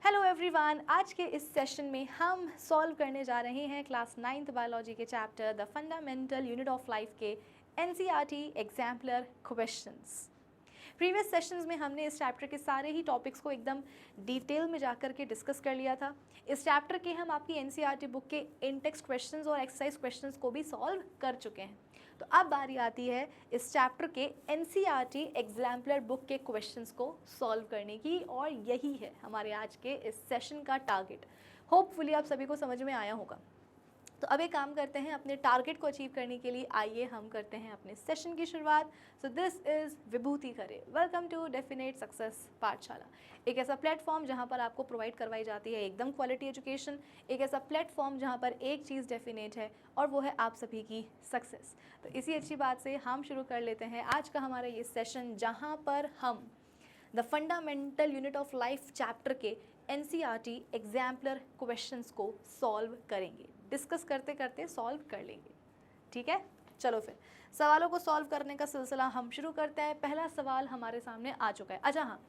Hello everyone, आज के इस सेशन में हम सॉल्व करने जा रहे हैं क्लास 9th बायोलॉजी के chapter the fundamental unit of life के NCERT exemplar questions. Previous sessions में हमने इस चैप्टर के सारे ही टॉपिक्स को एकदम डिटेल में जाकर के डिस्कस कर लिया था। इस चैप्टर के हम आपकी एनसीईआरटी बुक के इन टेक्स्ट क्वेश्चंस और एक्सरसाइज क्वेश्चंस को भी सॉल्व कर चुके हैं। तो अब बारी आती है इस चैप्टर के एनसीईआरटी एग्जाम्पलर बुक के क्वेश्चंस को सॉल्व करने की, और यही है हमारे आज के इस सेशन का टारगेट। होपफुली आप सभी को समझ में आया होगा। तो अब एक काम करते हैं, अपने टारगेट को अचीव करने के लिए आइए हम करते हैं अपने सेशन की शुरुआत। So this is Vibhuti Khare. Welcome to Definite Success Pathshala, एक ऐसा प्लेटफॉर्म जहां पर आपको प्रोवाइड करवाई जाती है एकदम क्वालिटी एजुकेशन, एक ऐसा प्लेटफॉर्म जहां पर एक चीज़ डेफिनेट है और वो है आप सभी की सक्सेस। तो इसी अच्छी बात से हम शुरू कर लेते हैं आज का हमारा ये सेशन, जहाँ पर हम the fundamental unit of life chapter के एनसीईआरटी एग्जाम्पलर क्वेश्चंस को सॉल्व करेंगे। डिस्कस करते करते सॉल्व कर लेंगे, ठीक है। चलो फिर सवालों को सॉल्व करने का सिलसिला हम शुरू करते हैं। पहला सवाल हमारे सामने आ चुका है। अच्छा हाँ,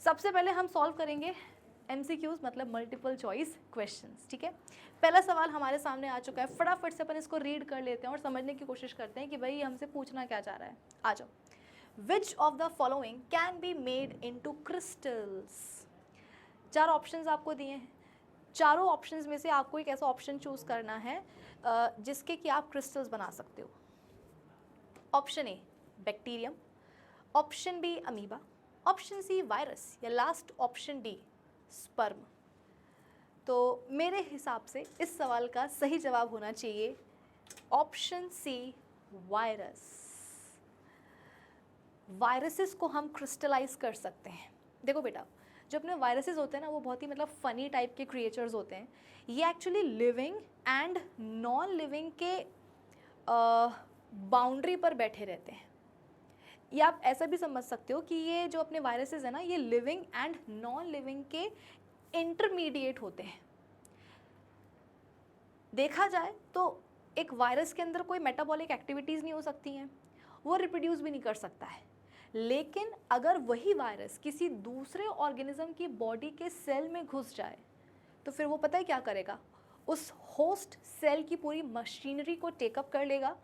सबसे पहले हम सॉल्व करेंगे MCQs, मतलब मल्टीपल चॉइस क्वेश्चंस, ठीक है। पहला सवाल हमारे सामने आ चुका है, फटाफट से अपन इसको रीड कर लेते हैं और समझने की कोशिश करते हैं कि भाई हमसे पूछना क्या चाह रहा है। आ जाओ। Which of the following can be made into crystals? चार ऑप्शंस आपको दिए हैं। चारों ऑप्शंस में से आपको एक ऐसा ऑप्शन चूज करना है जिसके कि आप क्रिस्टल्स बना सकते हो। Option A bacterium, option B amoeba, option C virus, या लास्ट ऑप्शन डी स्पर्म। तो मेरे हिसाब से इस सवाल का सही जवाब होना चाहिए ऑप्शन सी वायरस। वायरसेस को हम क्रिस्टलाइज कर सकते हैं। देखो बेटा, जो अपने वायरसेस होते हैं ना, वो बहुत ही मतलब फ़नी टाइप के क्रिएचर्स होते हैं। ये actually living and non living के बाउंड्री पर बैठे रहते हैं। या आप ऐसा भी समझ सकते हो कि ये जो अपने वायरसेस हैं ना, ये लिविंग एंड नॉन लिविंग के इंटरमीडिएट होते हैं। देखा जाए तो एक वायरस के अंदर कोई मेटाबॉलिक एक्टिविटीज़ नहीं हो सकती हैं, वो रिप्रोड्यूस भी नहीं कर सकता है। लेकिन अगर वही वायरस किसी दूसरे ऑर्गेनिज्म की बॉडी के सेल में घुस जाए तो फिर वो पता है क्या करेगा, उस होस्ट सेल की पूरी मशीनरी को टेकअप कर लेगा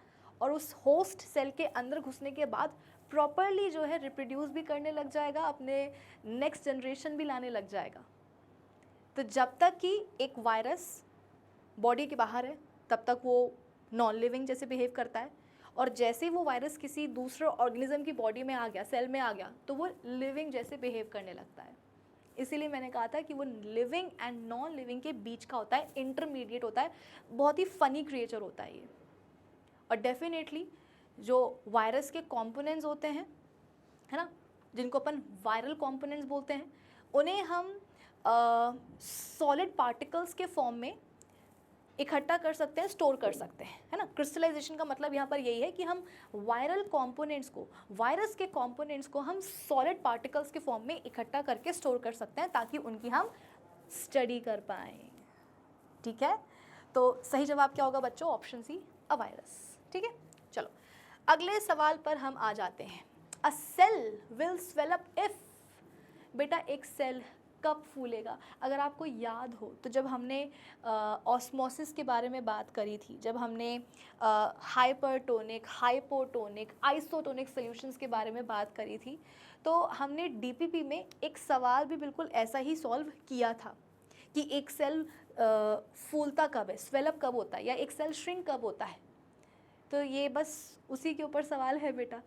और उस होस्ट सेल के अंदर घुसने के बाद प्रॉपरली जो है रिप्रोड्यूस भी करने लग जाएगा, अपने नेक्स्ट जनरेशन भी लाने लग जाएगा। तो जब तक कि एक वायरस बॉडी के बाहर है तब तक वो नॉन लिविंग जैसे बिहेव करता है, और जैसे ही वो वायरस किसी दूसरे ऑर्गेनिज्म की बॉडी में आ गया, सेल में आ गया, तो वो लिविंग जैसे बिहेव करने लगता है। इसीलिए मैंने कहा था कि वो लिविंग एंड नॉन लिविंग के बीच का होता है, इंटरमीडिएट होता है। बहुत ही फनी क्रिएचर होता है ये। और डेफिनेटली जो वायरस के कॉम्पोनेंट्स होते हैं, है ना, जिनको अपन वायरल कॉम्पोनेंट्स बोलते हैं, उन्हें हम सॉलिड पार्टिकल्स के फॉर्म में इकट्ठा कर सकते हैं, स्टोर कर सकते हैं, है ना। क्रिस्टलाइजेशन का मतलब यहाँ पर यही है कि हम वायरल कंपोनेंट्स को, वायरस के कंपोनेंट्स को हम सॉलिड पार्टिकल्स के फॉर्म में इकट्ठा करके स्टोर कर सकते हैं ताकि उनकी हम स्टडी कर पाएँ, ठीक है। तो सही जवाब क्या होगा बच्चों? ऑप्शन सी अ वायरस, ठीक है। चलो अगले सवाल पर हम आ जाते हैं। A cell will swell up if, बेटा एक सेल कब फूलेगा? अगर आपको याद हो तो जब हमने ऑस्मोसिस के बारे में बात करी थी, जब हमने हाइपरटोनिक, हाइपोटोनिक, आइसोटोनिक सॉल्यूशंस के बारे में बात करी थी, तो हमने डीपीपी में एक सवाल भी बिल्कुल ऐसा ही सॉल्व किया था कि एक सेल फूलता कब है, स्वेलअप कब होता है, या एक सेल श्रिंक कब होता है। तो ये बस उसी के ऊपर सवाल है बेटा।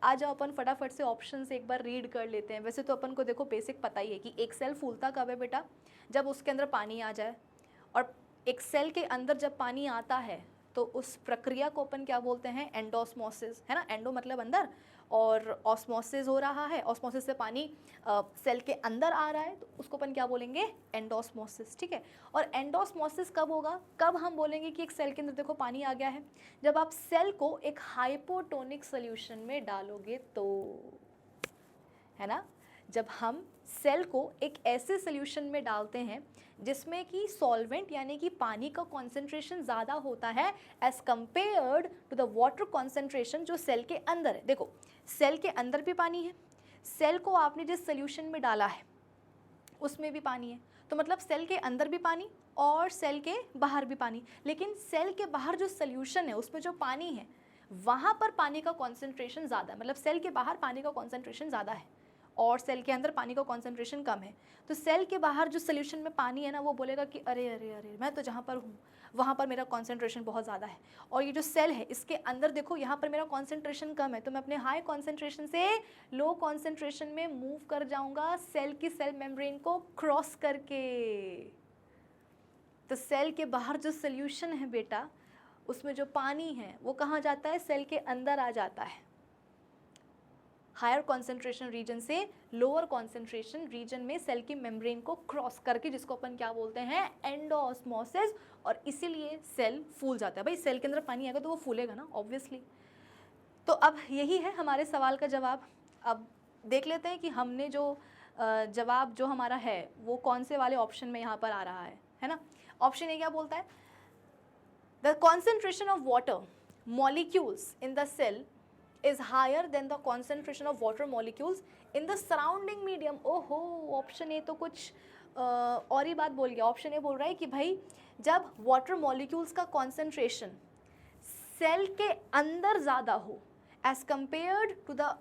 आ जाओ अपन फटाफट से ऑप्शन से एक बार रीड कर लेते हैं। वैसे तो अपन को देखो बेसिक पता ही है कि एक सेल फूलता कब है बेटा, जब उसके अंदर पानी आ जाए। और एक सेल के अंदर जब पानी आता है तो उस प्रक्रिया को अपन क्या बोलते हैं? एंडोस्मोसिस, है ना। एंडो मतलब अंदर, और ऑस्मोसिस हो रहा है, ऑस्मोसिस से पानी सेल के अंदर आ रहा है, तो उसको अपन क्या बोलेंगे? एंडोस्मोसिस, ठीक है। और एंडोस्मोसिस कब होगा, कब हम बोलेंगे कि एक सेल के अंदर देखो पानी आ गया है? जब आप सेल को एक हाइपोटोनिक सोल्यूशन में डालोगे तो, है ना। जब हम सेल को एक ऐसे सोल्यूशन में डालते हैं जिसमें कि सॉल्वेंट यानी कि पानी का कॉन्सेंट्रेशन ज़्यादा होता है as compared to the water concentration जो सेल के अंदर है। देखो सेल के अंदर भी पानी है, सेल को आपने जिस सोल्यूशन में डाला है उसमें भी पानी है। तो मतलब सेल के अंदर भी पानी और सेल के बाहर भी पानी, लेकिन सेल के बाहर जो सोल्यूशन है उसमें जो पानी है वहाँ पर पानी का कॉन्सेंट्रेशन ज़्यादा है। मतलब सेल के बाहर पानी का कॉन्सेंट्रेशन ज़्यादा है और सेल के अंदर पानी का कॉन्सेंट्रेशन कम है। तो सेल के बाहर जो सोल्यूशन में पानी है ना, वो बोलेगा कि अरे अरे अरे मैं तो जहाँ पर हूँ वहाँ पर मेरा कॉन्सेंट्रेशन बहुत ज़्यादा है, और ये जो सेल है इसके अंदर देखो यहाँ पर मेरा कॉन्सेंट्रेशन कम है, तो मैं अपने हाई कॉन्सेंट्रेशन से लो कॉन्सेंट्रेशन में मूव कर जाऊँगा सेल की सेल मेम्ब्रेन को क्रॉस करके। तो सेल के बाहर जो सोल्यूशन है बेटा, उसमें जो पानी है वो कहाँ जाता है, सेल के अंदर आ जाता है, हायर कॉन्सेंट्रेशन रीजन से लोअर कॉन्सेंट्रेशन रीजन में सेल की मेम्ब्रेन को क्रॉस करके, जिसको अपन क्या बोलते हैं, एंडोऑस्मोसिस, और इसीलिए सेल फूल जाता है। भाई सेल के अंदर पानी आएगा तो वो फूलेगा ना, ऑब्वियसली। तो अब यही है हमारे सवाल का जवाब। अब देख लेते हैं कि हमने जो जवाब जो हमारा है वो कौन से वाले ऑप्शन में यहाँ पर आ रहा है ना। ऑप्शन ए क्या बोलता है, the concentration of water molecules in the cell is higher than the concentration of water molecules in the surrounding medium। ओहो, ऑप्शन ए तो कुछ और ही बात बोल गया। ऑप्शन ए बोल रहा है कि भाई जब वाटर मॉलिक्यूल्स का कॉन्सेंट्रेशन सेल के अंदर ज़्यादा हो as compared to the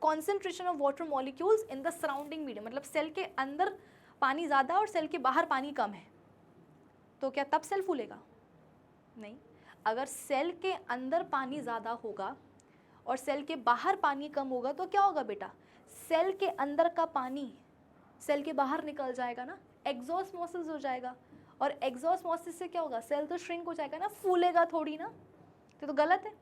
concentration of water molecules in the surrounding medium, मतलब सेल के अंदर पानी ज़्यादा और सेल के बाहर पानी कम है, तो क्या तब सेल फूलेगा? नहीं। अगर सेल के अंदर पानी ज़्यादा होगा और सेल के बाहर पानी कम होगा तो क्या होगा बेटा, सेल के अंदर का पानी सेल के बाहर निकल जाएगा ना, एक्सोस्मोसिस हो जाएगा, और एक्सोस्मोसिस से क्या होगा, सेल तो श्रिंक हो जाएगा ना, फूलेगा थोड़ी ना। तो गलत है,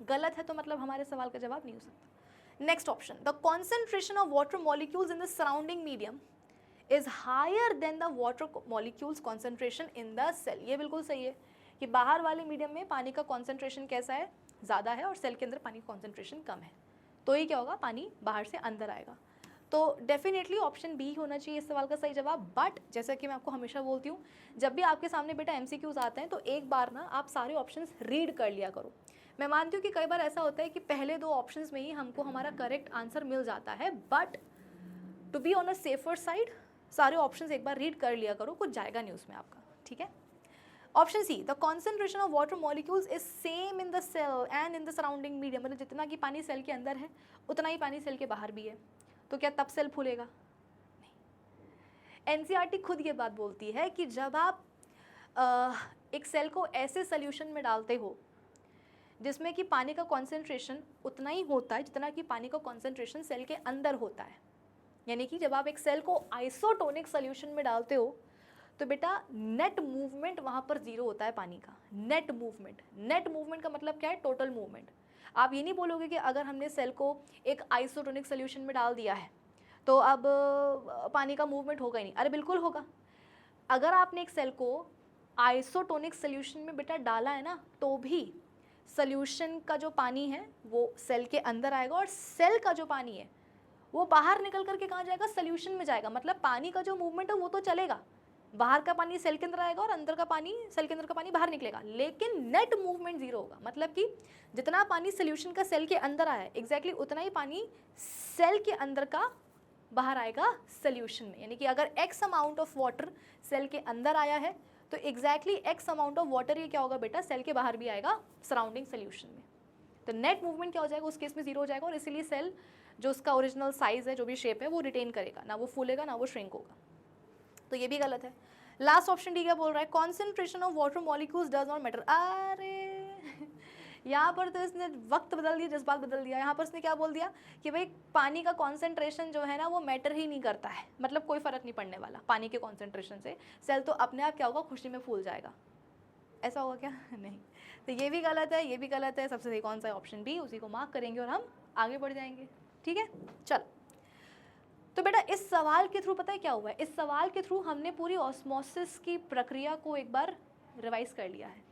गलत है, तो मतलब हमारे सवाल का जवाब नहीं हो सकता। Next option, the concentration of water molecules in the surrounding medium is higher than the water molecules concentration in the cell. ये बिल्कुल सही है कि बाहर वाले मीडियम में पानी का कॉन्सेंट्रेशन कैसा है, ज़्यादा है, और सेल के अंदर पानी कॉन्सेंट्रेशन कम है, तो ये क्या होगा, पानी बाहर से अंदर आएगा। तो डेफिनेटली ऑप्शन बी होना चाहिए इस सवाल का सही जवाब। बट जैसा कि मैं आपको हमेशा बोलती हूँ, जब भी आपके सामने बेटा एमसीक्यूज आते हैं तो एक बार ना आप सारे ऑप्शंस रीड कर लिया करो। मैं मानती हूँ कि कई बार ऐसा होता है कि पहले दो ऑप्शंस में ही हमको हमारा करेक्ट आंसर मिल जाता है, but to be on a safer side सारे ऑप्शंस एक बार रीड कर लिया करो, कुछ जाएगा नहीं उसमें आपका, ठीक है। Option C, the concentration of water molecules is same in the cell and in the surrounding medium, मतलब जितना कि पानी सेल के अंदर है उतना ही पानी सेल के बाहर भी है, तो क्या तब सेल फूलेगा? नहीं। एनसीईआरटी खुद ये बात बोलती है कि जब आप एक सेल को ऐसे सोल्यूशन में डालते हो जिसमें कि पानी का कॉन्सेंट्रेशन उतना ही होता है जितना कि पानी का कॉन्सेंट्रेशन सेल के अंदर होता है, यानी कि जब आप एक सेल को आइसोटोनिक सोल्यूशन में डालते हो तो बेटा नेट मूवमेंट वहाँ पर जीरो होता है पानी का। नेट मूवमेंट का मतलब क्या है, टोटल मूवमेंट। आप ये नहीं बोलोगे कि अगर हमने सेल को एक आइसोटोनिक सोल्यूशन में डाल दिया है तो अब पानी का मूवमेंट होगा ही नहीं। अरे बिल्कुल होगा। अगर आपने एक सेल को आइसोटोनिक सोल्यूशन में बेटा डाला है ना, तो भी सोल्यूशन का जो पानी है वो सेल के अंदर आएगा, और सेल का जो पानी है वो बाहर निकल करके कहाँ जाएगा, सोल्यूशन में जाएगा। मतलब पानी का जो मूवमेंट है वो तो चलेगा, बाहर का पानी सेल के अंदर आएगा और अंदर का पानी, सेल के अंदर का पानी बाहर निकलेगा, लेकिन नेट मूवमेंट जीरो होगा। मतलब कि जितना पानी सोल्यूशन का सेल के अंदर आया है एग्जैक्टली उतना ही पानी सेल के अंदर का बाहर आएगा सोल्यूशन में। यानी कि अगर X amount of water cell के अंदर आया है तो exactly X amount of water ये क्या होगा बेटा, सेल के बाहर भी आएगा सराउंडिंग सोल्यूशन में। तो नेट मूवमेंट क्या हो जाएगा, उस केस में जीरो हो जाएगा, और इसीलिए सेल जो उसका ओरिजिनल साइज है, जो भी शेप है, वो रिटेन करेगा, ना वो फूलेगा ना वो श्रिंक होगा। तो ये भी गलत है। लास्ट ऑप्शन डी क्या बोल रहा है, concentration of water molecules does not matter. अरे यहाँ पर तो इसने वक्त बदल दिया, जज्बात बदल दिया। यहाँ पर इसने क्या बोल दिया कि भाई पानी का कॉन्सेंट्रेशन जो है ना वो मैटर ही नहीं करता है, मतलब कोई फ़र्क नहीं पड़ने वाला पानी के कॉन्सेंट्रेशन से, सेल तो अपने आप क्या होगा, खुशी में फूल जाएगा। ऐसा होगा क्या? नहीं। तो ये भी गलत है, ये भी गलत है। सबसे सही कौन सा है, ऑप्शन बी, उसी को मार्क करेंगे और हम आगे बढ़ जाएंगे, ठीक है। चलो, तो बेटा इस सवाल के थ्रू पता है क्या हुआ है, इस सवाल के थ्रू हमने पूरी ऑस्मोसिस की प्रक्रिया को एक बार रिवाइज कर लिया है।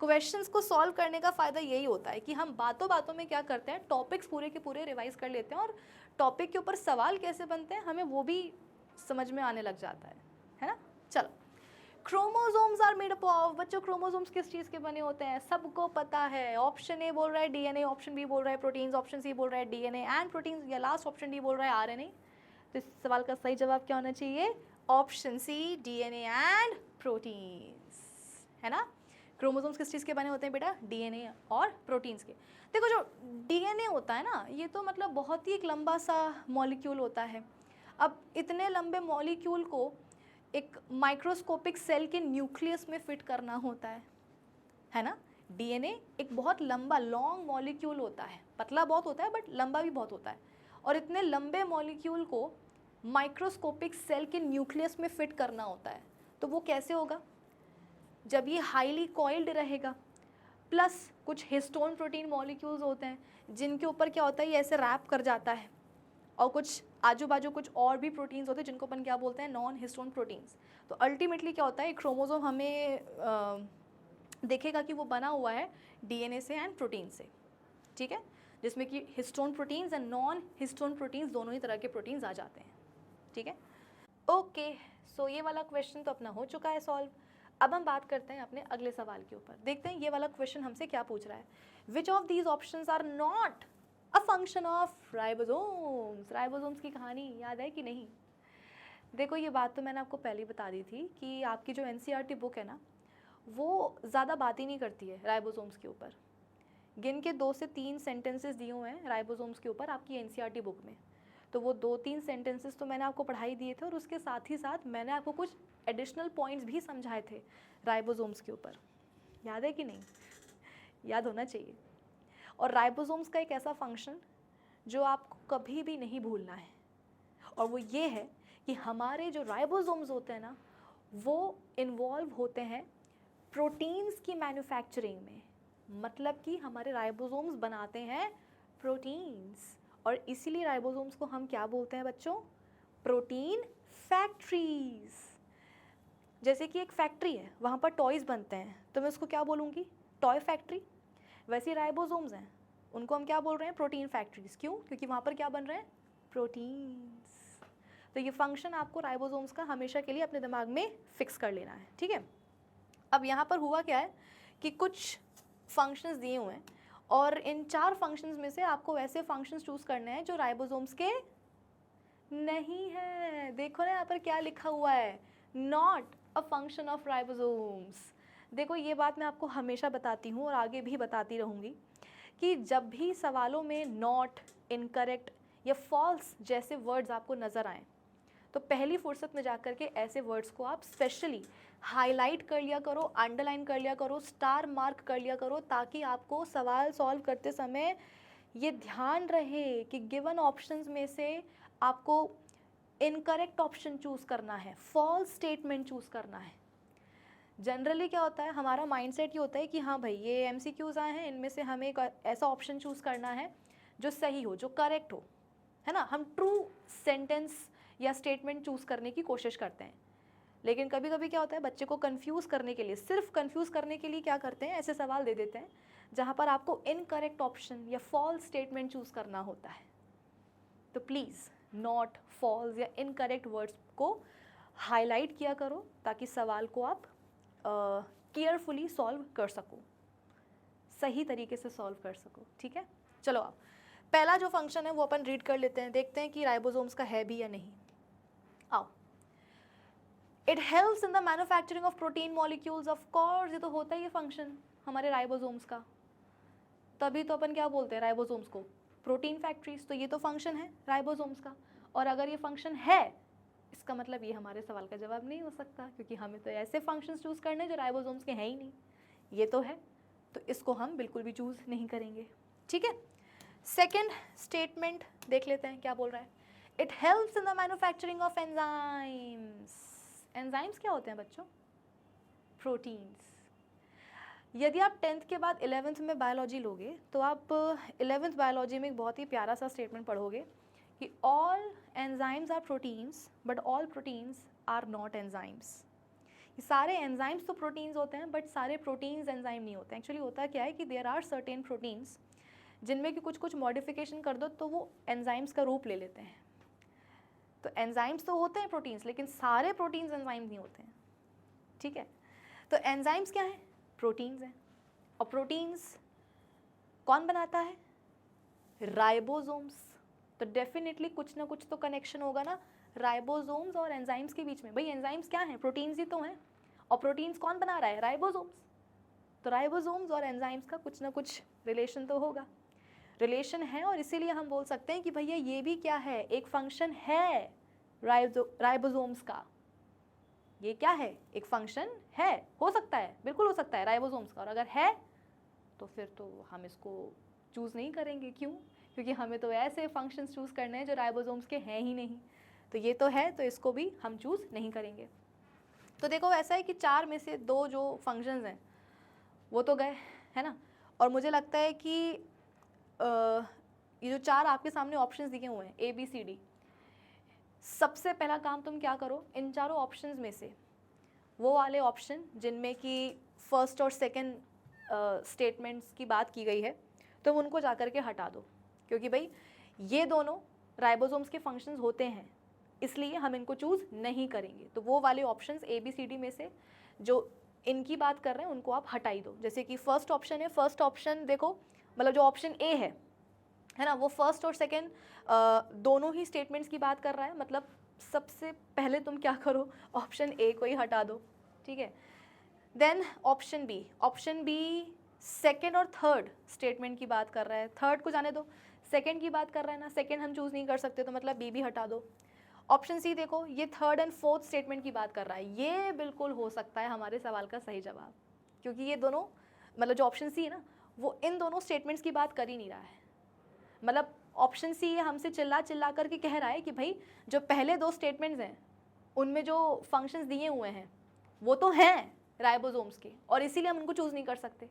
क्वेश्चंस को सॉल्व करने का फ़ायदा यही होता है कि हम बातों बातों में क्या करते हैं, टॉपिक्स पूरे के पूरे रिवाइज कर लेते हैं, और टॉपिक के ऊपर सवाल कैसे बनते हैं हमें वो भी समझ में आने लग जाता है ना। चलो, chromosomes are made up of, बच्चों क्रोमोसोम्स किस चीज़ के बने होते हैं, सबको पता है। ऑप्शन ए बोल रहा है डीएनए, ऑप्शन बी बोल रहा है प्रोटीन्स, ऑप्शन सी बोल रहा है डीएनए एंड प्रोटीन्स, या लास्ट ऑप्शन डी बोल रहा है आरएनए। तो इस सवाल का सही जवाब क्या होना चाहिए? Option C, DNA and proteins, है ना। क्रोमोसोम्स किस चीज़ के बने होते हैं बेटा? डीएनए और प्रोटीन्स के। देखो जो डीएनए होता है ना, ये तो मतलब बहुत ही एक लंबा सा मॉलिक्यूल होता है। अब इतने लंबे मॉलिक्यूल को एक माइक्रोस्कोपिक सेल के न्यूक्लियस में फिट करना होता है ना। डीएनए एक बहुत लंबा लॉन्ग मॉलिक्यूल होता है, पतला बहुत होता है बट लंबा भी बहुत होता है, और इतने लंबे मॉलिक्यूल को माइक्रोस्कोपिक सेल के न्यूक्लियस में फिट करना होता है। तो वो कैसे होगा? जब ये हाईली कॉइल्ड रहेगा, प्लस कुछ हिस्टोन प्रोटीन मॉलिक्यूल्स होते हैं जिनके ऊपर क्या होता है, ये ऐसे रैप कर जाता है, और कुछ आजू बाजू कुछ और भी प्रोटीन्स होते हैं जिनको अपन क्या बोलते हैं? Non histone proteins. तो अल्टीमेटली क्या होता है, क्रोमोसोम हमें देखेगा कि वो बना हुआ है डीएनए से एंड प्रोटीन से, ठीक है, जिसमें कि histone proteins and non histone proteins दोनों ही तरह के प्रोटीन्स आ जाते हैं, ठीक है। ओके, सो ये वाला क्वेश्चन तो अपना हो चुका है सॉल्व। अब हम बात करते हैं अपने अगले सवाल के ऊपर। देखते हैं ये वाला क्वेश्चन हमसे क्या पूछ रहा है। Which of these options are not a function of ribosomes? Ribosomes की कहानी याद है कि नहीं? देखो ये बात तो मैंने आपको पहले ही बता दी थी कि आपकी जो एनसीईआरटी बुक है ना, वो ज़्यादा बात ही नहीं करती है राइबोसोम्स के ऊपर। गिन के 2 से 3 सेंटेंसेस दिए हुए हैं राइबोसोम्स के ऊपर आपकी एनसीईआरटी बुक में। तो वो 2-3 सेंटेंसेस तो मैंने आपको पढ़ाई दिए थे, और उसके साथ ही साथ मैंने आपको कुछ एडिशनल पॉइंट्स भी समझाए थे राइबोसोम्स के ऊपर। याद है कि नहीं? याद होना चाहिए। और राइबोसोम्स का एक ऐसा फंक्शन जो आपको कभी भी नहीं भूलना है, और वो ये है कि हमारे जो राइबोसोम्स होते हैं ना, वो इन्वॉल्व होते हैं प्रोटीन्स की मैन्युफैक्चरिंग में। मतलब कि हमारे राइबोसोम्स बनाते हैं प्रोटीन्स, और इसीलिए राइबोसोम्स को हम क्या बोलते हैं बच्चों? Protein factories. जैसे कि एक फैक्ट्री है, वहाँ पर टॉयज़ बनते हैं, तो मैं उसको क्या बोलूँगी? Toy factory. वैसे राइबोसोम्स हैं, उनको हम क्या बोल रहे हैं? Protein factories. क्यों? क्योंकि वहाँ पर क्या बन रहे हैं? प्रोटीन्स। तो ये फंक्शन आपको राइबोसोम्स का हमेशा के लिए अपने दिमाग में फिक्स कर लेना है, ठीक है। अब यहाँ पर हुआ क्या है कि कुछ फंक्शंस दिए हुए हैं, और इन 4 फंक्शंस में से आपको वैसे फंक्शंस चूज़ करने हैं जो राइबोसोम्स के नहीं है। देखो ना यहाँ पर क्या लिखा हुआ है, not a function of ribosomes. देखो ये बात मैं आपको हमेशा बताती हूँ और आगे भी बताती रहूँगी कि जब भी सवालों में नॉट, इनकरेक्ट या फॉल्स जैसे वर्ड्स आपको नज़र आएँ, तो पहली फुर्सत में जाकर के ऐसे वर्ड्स को आप स्पेशली हाईलाइट कर लिया करो, अंडरलाइन कर लिया करो, स्टार मार्क कर लिया करो, ताकि आपको सवाल सॉल्व करते समय ये ध्यान रहे कि गिवन ऑप्शंस में से आपको इनकरेक्ट ऑप्शन चूज़ करना है, फॉल्स स्टेटमेंट चूज़ करना है। जनरली क्या होता है, हमारा माइंडसेट ये होता है कि हाँ भाई ये एमसीक्यूज़ आए हैं, इनमें से हमें एक ऐसा ऑप्शन चूज़ करना है जो सही हो, जो करेक्ट हो, है ना। हम ट्रू सेंटेंस या स्टेटमेंट चूज़ करने की कोशिश करते हैं, लेकिन कभी कभी क्या होता है, बच्चे को कंफ्यूज करने के लिए, सिर्फ कंफ्यूज करने के लिए क्या करते हैं, ऐसे सवाल दे देते हैं जहाँ पर आपको इनकरेक्ट ऑप्शन या फॉल्स स्टेटमेंट चूज़ करना होता है। तो प्लीज़ नॉट, फॉल्स या इनकरेक्ट वर्ड्स को हाईलाइट किया करो, ताकि सवाल को आप केयरफुली सॉल्व कर सको, सही तरीके से सॉल्व कर सको, ठीक है। चलो आप पहला जो फंक्शन है वो अपन रीड कर लेते हैं, देखते हैं कि राइबोसोम्स का है भी या नहीं। आओ। It helps in the manufacturing of protein molecules. Of course ये तो होता ही है फंक्शन हमारे राइबोसोम्स का, तभी तो अपन क्या बोलते हैं राइबोसोम्स को? Protein factories. तो ये तो फंक्शन है राइबोसोम्स का, और अगर ये फंक्शन है, इसका मतलब ये हमारे सवाल का जवाब नहीं हो सकता, क्योंकि हमें तो ऐसे फंक्शंस चूज़ करने जो राइबोसोम्स के हैं ही नहीं। ये तो है, तो इसको हम बिल्कुल भी चूज़ नहीं करेंगे, ठीक है। सेकेंड स्टेटमेंट देख लेते हैं क्या बोल रहा है। It helps in the manufacturing of enzymes. Enzymes क्या होते हैं बच्चों? प्रोटीन्स। यदि आप 10th के बाद 11th में बायोलॉजी लोगे, तो आप 11th बायोलॉजी में एक बहुत ही प्यारा सा स्टेटमेंट पढ़ोगे कि all enzymes are proteins but all proteins are not enzymes. ये सारे एंजाइम्स तो प्रोटीन्स होते हैं, बट सारे प्रोटीन्स एंजाइम नहीं होते हैं। एक्चुअली होता क्या है कि देयर आर सर्टेन प्रोटीन्स जिनमें कि कुछ मॉडिफिकेशन कर दो तो वो एंजाइम्स का रूप ले लेते हैं। तो एंजाइम्स तो होते हैं प्रोटीन्स, लेकिन सारे प्रोटीन्स एंजाइम नहीं होते हैं, ठीक है। तो एंजाइम्स क्या है? प्रोटीन्स हैं। और प्रोटीन्स कौन बनाता है? राइबोसोम्स। तो डेफिनेटली कुछ ना कुछ तो कनेक्शन होगा ना राइबोसोम्स और एंजाइम्स के बीच में। भाई एंजाइम्स क्या हैं? प्रोटीन्स ही तो हैं, और प्रोटीन्स कौन बना रहा है? राइबोसोम्स। तो राइबोसोम्स और एंजाइम्स का कुछ ना कुछ रिलेशन तो होगा, रिलेशन है, और इसीलिए हम बोल सकते हैं कि भैया ये भी क्या है? एक फंक्शन है राइबोसोम्स का। ये क्या है? एक फंक्शन है। हो सकता है, बिल्कुल हो सकता है राइबोसोम्स का, और अगर है तो फिर तो हम इसको चूज़ नहीं करेंगे। क्यों? क्योंकि हमें तो ऐसे फंक्शंस चूज़ करने हैं जो राइबोसोम्स के हैं ही नहीं। तो ये तो है, तो इसको भी हम चूज़ नहीं करेंगे। तो देखो ऐसा है कि 4 में से 2 जो फंक्शंस हैं वो तो गए, है ना। और मुझे लगता है कि ये जो 4 आपके सामने ऑप्शंस दिए हुए हैं ABCD, सबसे पहला काम तुम क्या करो, इन चारों ऑप्शंस में से वो वाले ऑप्शन जिनमें कि फर्स्ट और सेकंड स्टेटमेंट्स की बात की गई है, तुम उनको जाकर के हटा दो, क्योंकि भाई ये दोनों राइबोसोम्स के फंक्शंस होते हैं, इसलिए हम इनको चूज़ नहीं करेंगे। तो वो वाले ऑप्शंस ABCD में से जो इनकी बात कर रहे हैं उनको आप हटाई दो। जैसे कि फर्स्ट ऑप्शन है, फर्स्ट ऑप्शन देखो, मतलब जो ऑप्शन A है ना, वो फर्स्ट और सेकेंड दोनों ही स्टेटमेंट्स की बात कर रहा है। मतलब सबसे पहले तुम क्या करो, ऑप्शन A को ही हटा दो, ठीक है। देन ऑप्शन बी सेकेंड और थर्ड स्टेटमेंट की बात कर रहा है, थर्ड को जाने दो, सेकेंड की बात कर रहा है ना, सेकेंड हम चूज़ नहीं कर सकते, तो मतलब B भी हटा दो। ऑप्शन C देखो, ये थर्ड एंड फोर्थ स्टेटमेंट की बात कर रहा है, ये बिल्कुल हो सकता है हमारे सवाल का सही जवाब, क्योंकि ये दोनों, मतलब जो ऑप्शन C है ना, वो इन दोनों स्टेटमेंट्स की बात कर ही नहीं रहा है। मतलब ऑप्शन C ये हमसे चिल्ला करके कह रहा है कि भाई जो पहले 2 स्टेटमेंट्स हैं उनमें जो फंक्शंस दिए हुए हैं वो तो हैं राइबोसोम्स के, और इसीलिए हम उनको चूज़ नहीं कर सकते।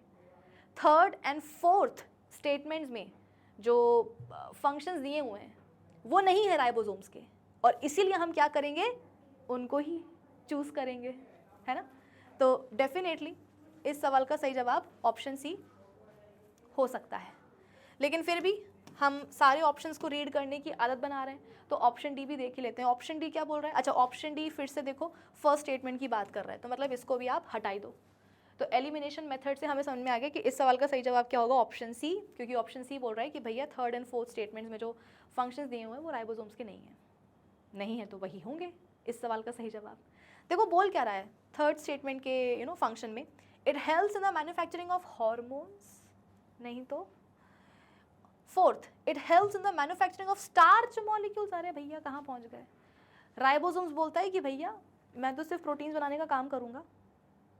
थर्ड एंड फोर्थ स्टेटमेंट्स में जो फंक्शंस दिए हुए हैं वो नहीं है राइबोसोम्स के, और इसीलिए हम क्या करेंगे, उनको ही चूज़ करेंगे, है ना। तो डेफिनेटली इस सवाल का सही जवाब ऑप्शन C हो सकता है। लेकिन फिर भी हम सारे ऑप्शंस को रीड करने की आदत बना रहे हैं, तो ऑप्शन डी भी देख ही लेते हैं। ऑप्शन डी क्या बोल रहा है? अच्छा, ऑप्शन डी फिर से देखो फर्स्ट स्टेटमेंट की बात कर रहा है, तो मतलब इसको भी आप हटाई दो। तो एलिमिनेशन मेथड से हमें समझ में आ गया कि इस सवाल का सही जवाब क्या होगा, ऑप्शन सी, क्योंकि ऑप्शन सी बोल रहा है कि भैया थर्ड एंड फोर्थ स्टेटमेंट्स में जो फंक्शंस दिए हुए हैं वो राइबोसोम्स के नहीं है तो वही होंगे इस सवाल का सही जवाब। देखो बोल क्या रहा है थर्ड स्टेटमेंट के फंक्शन में, it helps in the manufacturing of hormones, नहीं तो fourth, it helps in the manufacturing of starch molecules. अरे भैया कहाँ पहुँच गए। राइबोसोम्स बोलता है कि भैया मैं तो सिर्फ प्रोटीन्स बनाने का काम करूँगा,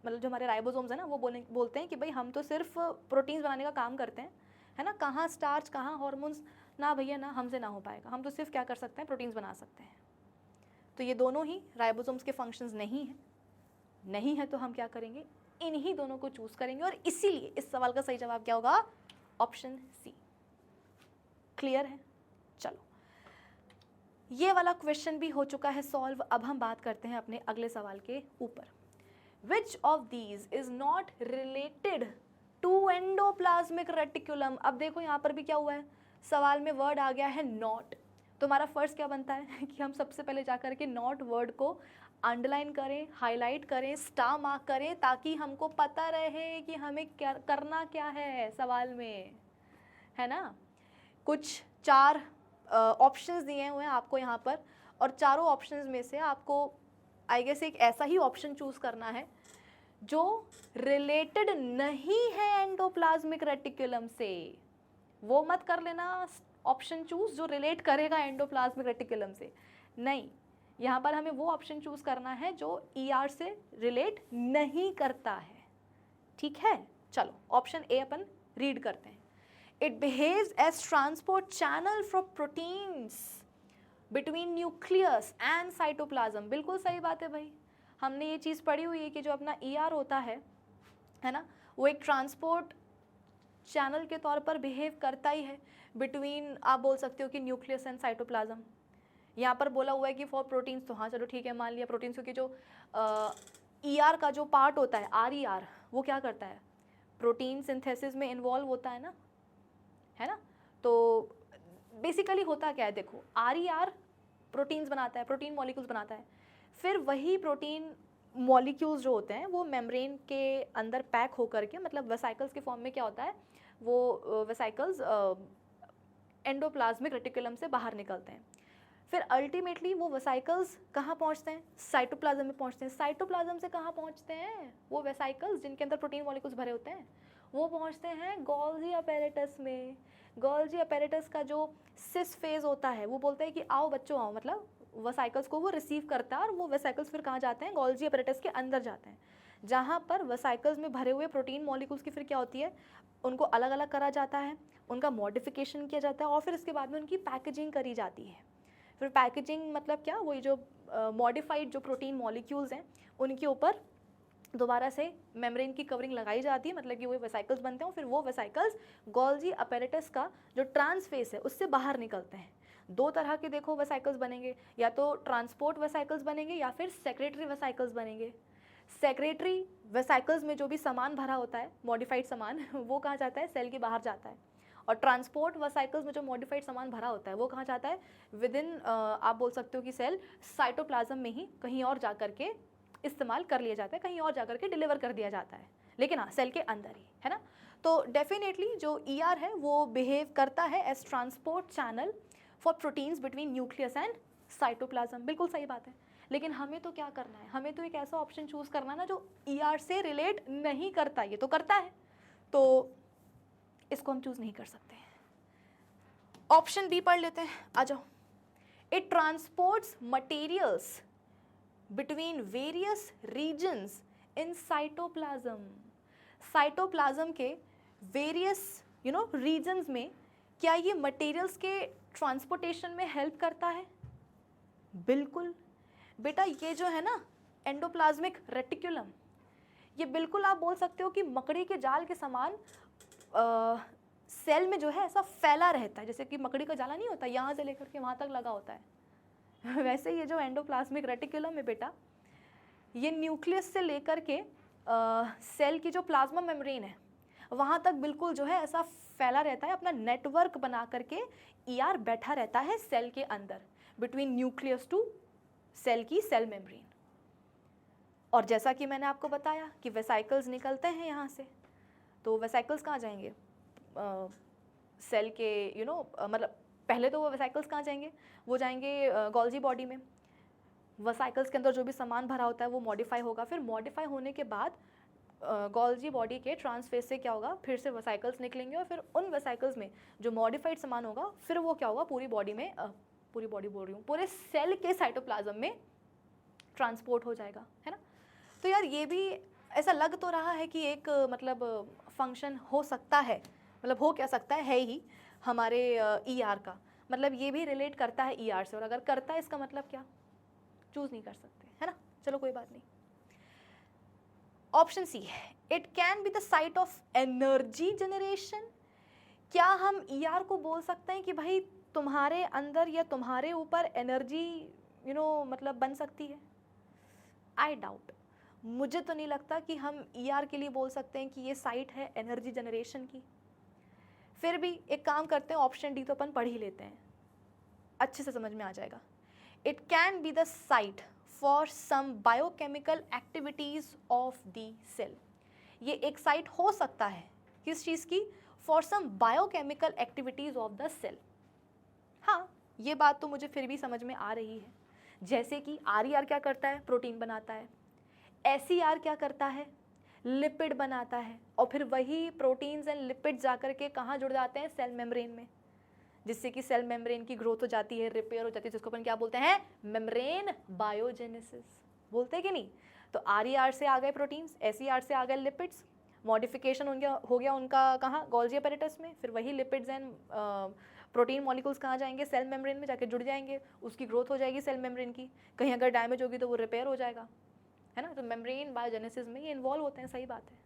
मतलब जो हमारे राइबोसोम्स है ना वो बोलते हैं कि भाई हम तो सिर्फ प्रोटीन्स बनाने का काम करते हैं, है ना, कहाँ स्टार्च कहाँ हॉर्मोन्स, ना भैया ना, हमसे ना हो पाएगा, हम तो सिर्फ क्या कर सकते हैं, प्रोटीन्स बना सकते हैं। तो ये दोनों ही राइबोसोम्स के फंक्शंस नहीं है तो हम क्या करेंगे, इन्हीं दोनों को चूज करेंगे, और इसीलिए इस सवाल का सही जवाब क्या होगा, ऑप्शन सी। क्लियर है? चलो ये वाला क्वेश्चन भी हो चुका है सॉल्व। अब हम बात करते हैं अपने अगले सवाल के ऊपर। Which of these is not related to endoplasmic reticulum? अब देखो यहाँ पर भी क्या हुआ है, सवाल में वर्ड आ गया है नॉट। तुम्हारा फर्ज क्या बनता है कि हम सबसे पहले जाकर के नॉट वर्ड को अंडरलाइन करें, हाईलाइट करें, स्टार मार्क करें, ताकि हमको पता रहे कि हमें क्या करना क्या है सवाल में, है ना। कुछ 4 ऑप्शंस दिए हुए हैं आपको यहाँ पर, और चारों ऑप्शंस में से आपको आई गेस एक ऐसा ही ऑप्शन चूज करना है जो रिलेटेड नहीं है एंडोप्लाज्मिक रेटिकुलम से। वो मत कर लेना ऑप्शन चूज जो रिलेट करेगा एंडोप्लाज्मिक रेटिकुलम से, नहीं, यहाँ पर हमें वो ऑप्शन चूज करना है जो ER से रिलेट नहीं करता है, ठीक है। चलो ऑप्शन ए अपन रीड करते हैं। It behaves as transport channel for proteins between nucleus and cytoplasm. बिल्कुल सही बात है भाई, हमने ये चीज़ पढ़ी हुई है कि जो अपना ER होता है ना, वो एक ट्रांसपोर्ट चैनल के तौर पर बिहेव करता ही है बिटवीन, आप बोल सकते हो कि न्यूक्लियस एंड साइटोप्लाज्म। यहाँ पर बोला हुआ है कि फॉर प्रोटीन्स, तो हाँ चलो ठीक है मान लिया प्रोटीन्स, क्योंकि जो ER का जो पार्ट होता है RER, वो क्या करता है, प्रोटीन सिंथेसिस में इन्वॉल्व होता है ना। तो बेसिकली होता क्या है, देखो RER प्रोटीन्स बनाता है, प्रोटीन मॉलिक्यूल्स बनाता है, फिर वही प्रोटीन मॉलिक्यूल्स जो होते हैं वो मेम्ब्रेन के अंदर पैक होकर के, मतलब वेसाइकल्स के फॉर्म में क्या होता है, वो वेसाइकल्स एंडोप्लाज्मिक रेटिकुलम से बाहर निकलते हैं। फिर अल्टीमेटली वो वेसाइकल्स कहाँ पहुँचते हैं? साइटोप्लाज्म में पहुँचते हैं। साइटोप्लाज्म से कहाँ पहुँचते हैं? वो वेसाइकल्स जिनके अंदर प्रोटीन मॉलिक्यूल्स भरे होते हैं वो पहुँचते हैं गोल्जी अपैरेटस में। गोल्जी अपैरेटस का जो सिस फेज होता है वो बोलता है कि आओ बच्चों आओ, मतलब वेसाइकल्स को वो रिसीव करता है और वो वेसाइकल्स फिर कहाँ जाते हैं? गोल्जी अपैरेटस के अंदर जाते हैं, जहाँ पर वेसाइकल्स में भरे हुए प्रोटीन मॉलिक्यूल्स की फिर क्या होती है, उनको अलग अलग करा जाता है, उनका मॉडिफिकेशन किया जाता है और फिर इसके बाद में उनकी पैकेजिंग करी जाती है। फिर पैकेजिंग मतलब क्या, वही जो मॉडिफाइड जो प्रोटीन मॉलिक्यूल्स हैं उनके ऊपर दोबारा से मेम्ब्रेन की कवरिंग लगाई जाती है, मतलब कि वो वेसाइकल्स बनते हैं और फिर वो वेसाइकल्स गोल्जी अपैरेटस का जो ट्रांसफेस है उससे बाहर निकलते हैं। दो तरह के देखो वेसाइकल्स बनेंगे, या तो ट्रांसपोर्ट वेसाइकल्स बनेंगे या फिर सेक्रेटरी वेसाइकल्स बनेंगे। सेक्रेटरी वेसाइकल्स में जो भी सामान भरा होता है मॉडिफाइड सामान वो कहाँ जाता है? सेल के बाहर जाता है। और ट्रांसपोर्ट वेसाइकल्स में जो मॉडिफाइड सामान भरा होता है वो कहाँ जाता है? विद इन आप बोल सकते हो कि सेल साइटोप्लाज्म में ही कहीं और जा कर के इस्तेमाल कर लिया जाता है, कहीं और जा कर के डिलीवर कर दिया जाता है, लेकिन हाँ सेल के अंदर ही, है ना। तो डेफिनेटली जो ER है वो बिहेव करता है as transport channel for proteins between nucleus and cytoplasm. बिल्कुल सही बात है, लेकिन हमें तो क्या करना है? हमें तो एक ऐसा ऑप्शन चूज करना है ना जो ER से रिलेट नहीं करता। ये तो करता है, तो इसको हम चूज नहीं कर सकते। ऑप्शन बी पढ़ लेते हैं, आ जाओ। It transports materials between various regions in cytoplasm. Cytoplasm के वेरियस रीजन्स में क्या ये मटेरियल्स के ट्रांसपोर्टेशन में हेल्प करता है? बिल्कुल बेटा, ये जो है ना एंडोप्लाज्मिक रेटिकुलम, ये बिल्कुल आप बोल सकते हो कि मकड़ी के जाल के समान सेल में जो है ऐसा फैला रहता है, जैसे कि मकड़ी का जाला नहीं होता यहाँ से लेकर के वहाँ तक लगा होता है वैसे ये जो एंडोप्लाज्मिक रेटिकुलम है बेटा, ये न्यूक्लियस से लेकर के सेल की जो प्लाज्मा मेम्ब्रेन है वहाँ तक बिल्कुल जो है ऐसा फैला रहता है, अपना नेटवर्क बना करके ER बैठा रहता है सेल के अंदर, बिटवीन न्यूक्लियस टू सेल की सेल मेम्ब्रेन। और जैसा कि मैंने आपको बताया कि वेसाइकल्स निकलते हैं यहाँ से, तो वेसाइकल्स कहाँ जाएंगे? सेल के मतलब पहले तो वो वेसाइकल्स कहाँ जाएंगे? वो जाएंगे गोल्जी बॉडी में। वेसाइकल्स के अंदर जो भी सामान भरा होता है वो मॉडिफाई होगा, फिर मॉडिफाई होने के बाद गोल्जी बॉडी के ट्रांसफेस से क्या होगा, फिर से वेसाइकल्स निकलेंगे और फिर उन वेसाइकल्स में जो मॉडिफाइड सामान होगा फिर वो क्या होगा, पूरी बॉडी में पूरी बॉडी बोल रही हूँ, पूरे सेल के साइटोप्लाज्म में ट्रांसपोर्ट हो जाएगा, है ना। तो यार ये भी ऐसा लग तो रहा है कि एक मतलब फंक्शन हो सकता है, मतलब हो क्या सकता है ही हमारे ER का, मतलब ये भी रिलेट करता है ER से, और अगर करता है इसका मतलब क्या, चूज नहीं कर सकते, है ना। चलो कोई बात नहीं। Option C, it can be the site of energy generation. क्या हम ER को बोल सकते हैं कि भाई तुम्हारे अंदर या तुम्हारे ऊपर एनर्जी मतलब बन सकती है? आई डाउट, मुझे तो नहीं लगता कि हम ER के लिए बोल सकते हैं कि ये साइट है एनर्जी जनरेशन की। फिर भी एक काम करते हैं, ऑप्शन डी तो अपन पढ़ ही लेते हैं, अच्छे से समझ में आ जाएगा। It can be the site for some biochemical activities of the cell. ये एक साइट हो सकता है किस चीज़ की? For some biochemical activities of the cell. हाँ, ये बात तो मुझे फिर भी समझ में आ रही है, जैसे कि RER क्या करता है? प्रोटीन बनाता है। SER क्या करता है? लिपिड बनाता है, और फिर वही प्रोटीन्स एंड लिपिड जाकर के कहाँ जुड़ जाते हैं? सेल मेम्ब्रेन में, जिससे कि सेल मेम्ब्रेन की ग्रोथ हो जाती है, रिपेयर हो जाती है, जिसको अपन क्या बोलते हैं? मेम्ब्रेन बायोजेनेसिस बोलते हैं कि नहीं। तो RER से आ गए प्रोटीन्स, SER से आ गए लिपिड्स, मॉडिफिकेशन हो गया उनका कहाँ? गोल्जी अपैरेटस में, फिर वही लिपिड्स एंड प्रोटीन मॉलिक्यूल्स कहाँ जाएंगे? सेल मेम्ब्रेन में जाके जुड़ जाएंगे, उसकी ग्रोथ हो जाएगी सेल मेम्ब्रेन की, कहीं अगर डैमेज होगी तो वो रिपेयर हो जाएगा, है ना। तो मेम्ब्रेन बायोजेनेसिस में ये इन्वॉल्व होते हैं, सही बात है।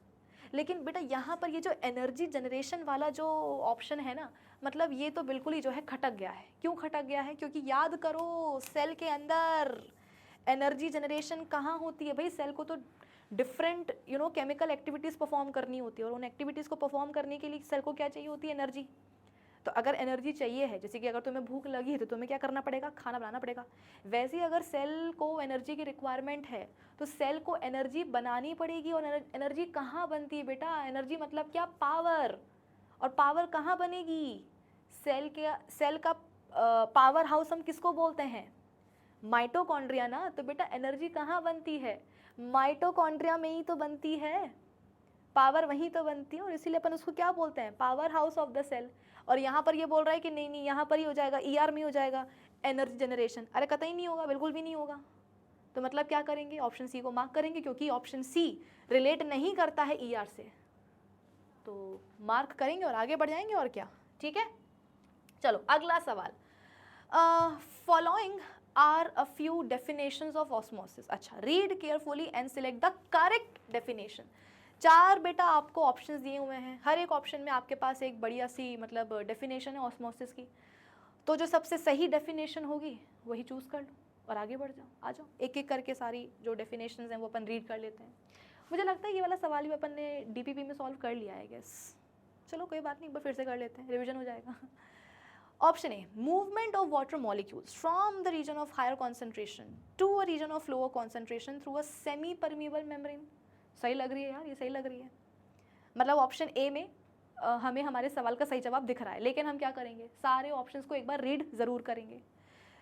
लेकिन बेटा यहाँ पर ये जो एनर्जी जनरेशन वाला जो ऑप्शन है ना, मतलब ये तो बिल्कुल ही जो है खटक गया है। क्यों खटक गया है? क्योंकि याद करो, सेल के अंदर एनर्जी जनरेशन कहाँ होती है भाई? सेल को तो डिफरेंट केमिकल एक्टिविटीज़ परफॉर्म करनी होती है, और उन एक्टिविटीज़ को परफॉर्म करने के लिए सेल को क्या चाहिए होती है? एनर्जी। तो अगर एनर्जी चाहिए है, जैसे कि अगर तुम्हें भूख लगी है तो तुम्हें क्या करना पड़ेगा? खाना बनाना पड़ेगा। वैसे ही अगर सेल को एनर्जी की रिक्वायरमेंट है तो सेल को एनर्जी बनानी पड़ेगी। और एनर्जी कहाँ बनती है बेटा? एनर्जी मतलब क्या? पावर। और पावर कहाँ बनेगी? सेल का पावर हाउस हम किसको बोलते हैं? माइटोकॉन्ड्रिया ना। तो बेटा एनर्जी कहाँ बनती है? माइटोकॉन्ड्रिया में ही तो बनती है, पावर वहीं तो बनती है, और इसीलिए अपन उसको क्या बोलते हैं? Power house of the cell. और यहाँ पर ये बोल रहा है कि नहीं नहीं, यहाँ पर ही हो जाएगा, ER में हो जाएगा एनर्जी जनरेशन। अरे कतई नहीं होगा, बिल्कुल भी नहीं होगा। तो मतलब क्या करेंगे? ऑप्शन सी को मार्क करेंगे, क्योंकि ऑप्शन सी रिलेट नहीं करता है ER से। तो मार्क करेंगे और आगे बढ़ जाएंगे, और क्या। ठीक है, चलो अगला सवाल। Following are a few definitions of osmosis. अच्छा, read carefully and select the correct definition. 4 बेटा आपको ऑप्शंस दिए हुए हैं, हर एक ऑप्शन में आपके पास एक बढ़िया सी मतलब डेफिनेशन है ऑस्मोसिस की। तो जो सबसे सही डेफिनेशन होगी वही चूज कर लो और आगे बढ़ जाओ। आ जाओ, एक एक करके सारी जो डेफिनेशंस हैं वो अपन रीड कर लेते हैं। मुझे लगता है ये वाला सवाल भी अपन ने DPP में सॉल्व कर लिया है गेस। चलो कोई बात नहीं, एक बार फिर से कर लेते हैं, रिविजन हो जाएगा। Option A, movement of water molecules from the region of higher concentration to a region of lower concentration through a semi permeable membrane. सही लग रही है यार, ये सही लग रही है। मतलब ऑप्शन ए में हमें हमारे सवाल का सही जवाब दिख रहा है, लेकिन हम क्या करेंगे? सारे ऑप्शंस को एक बार रीड जरूर करेंगे।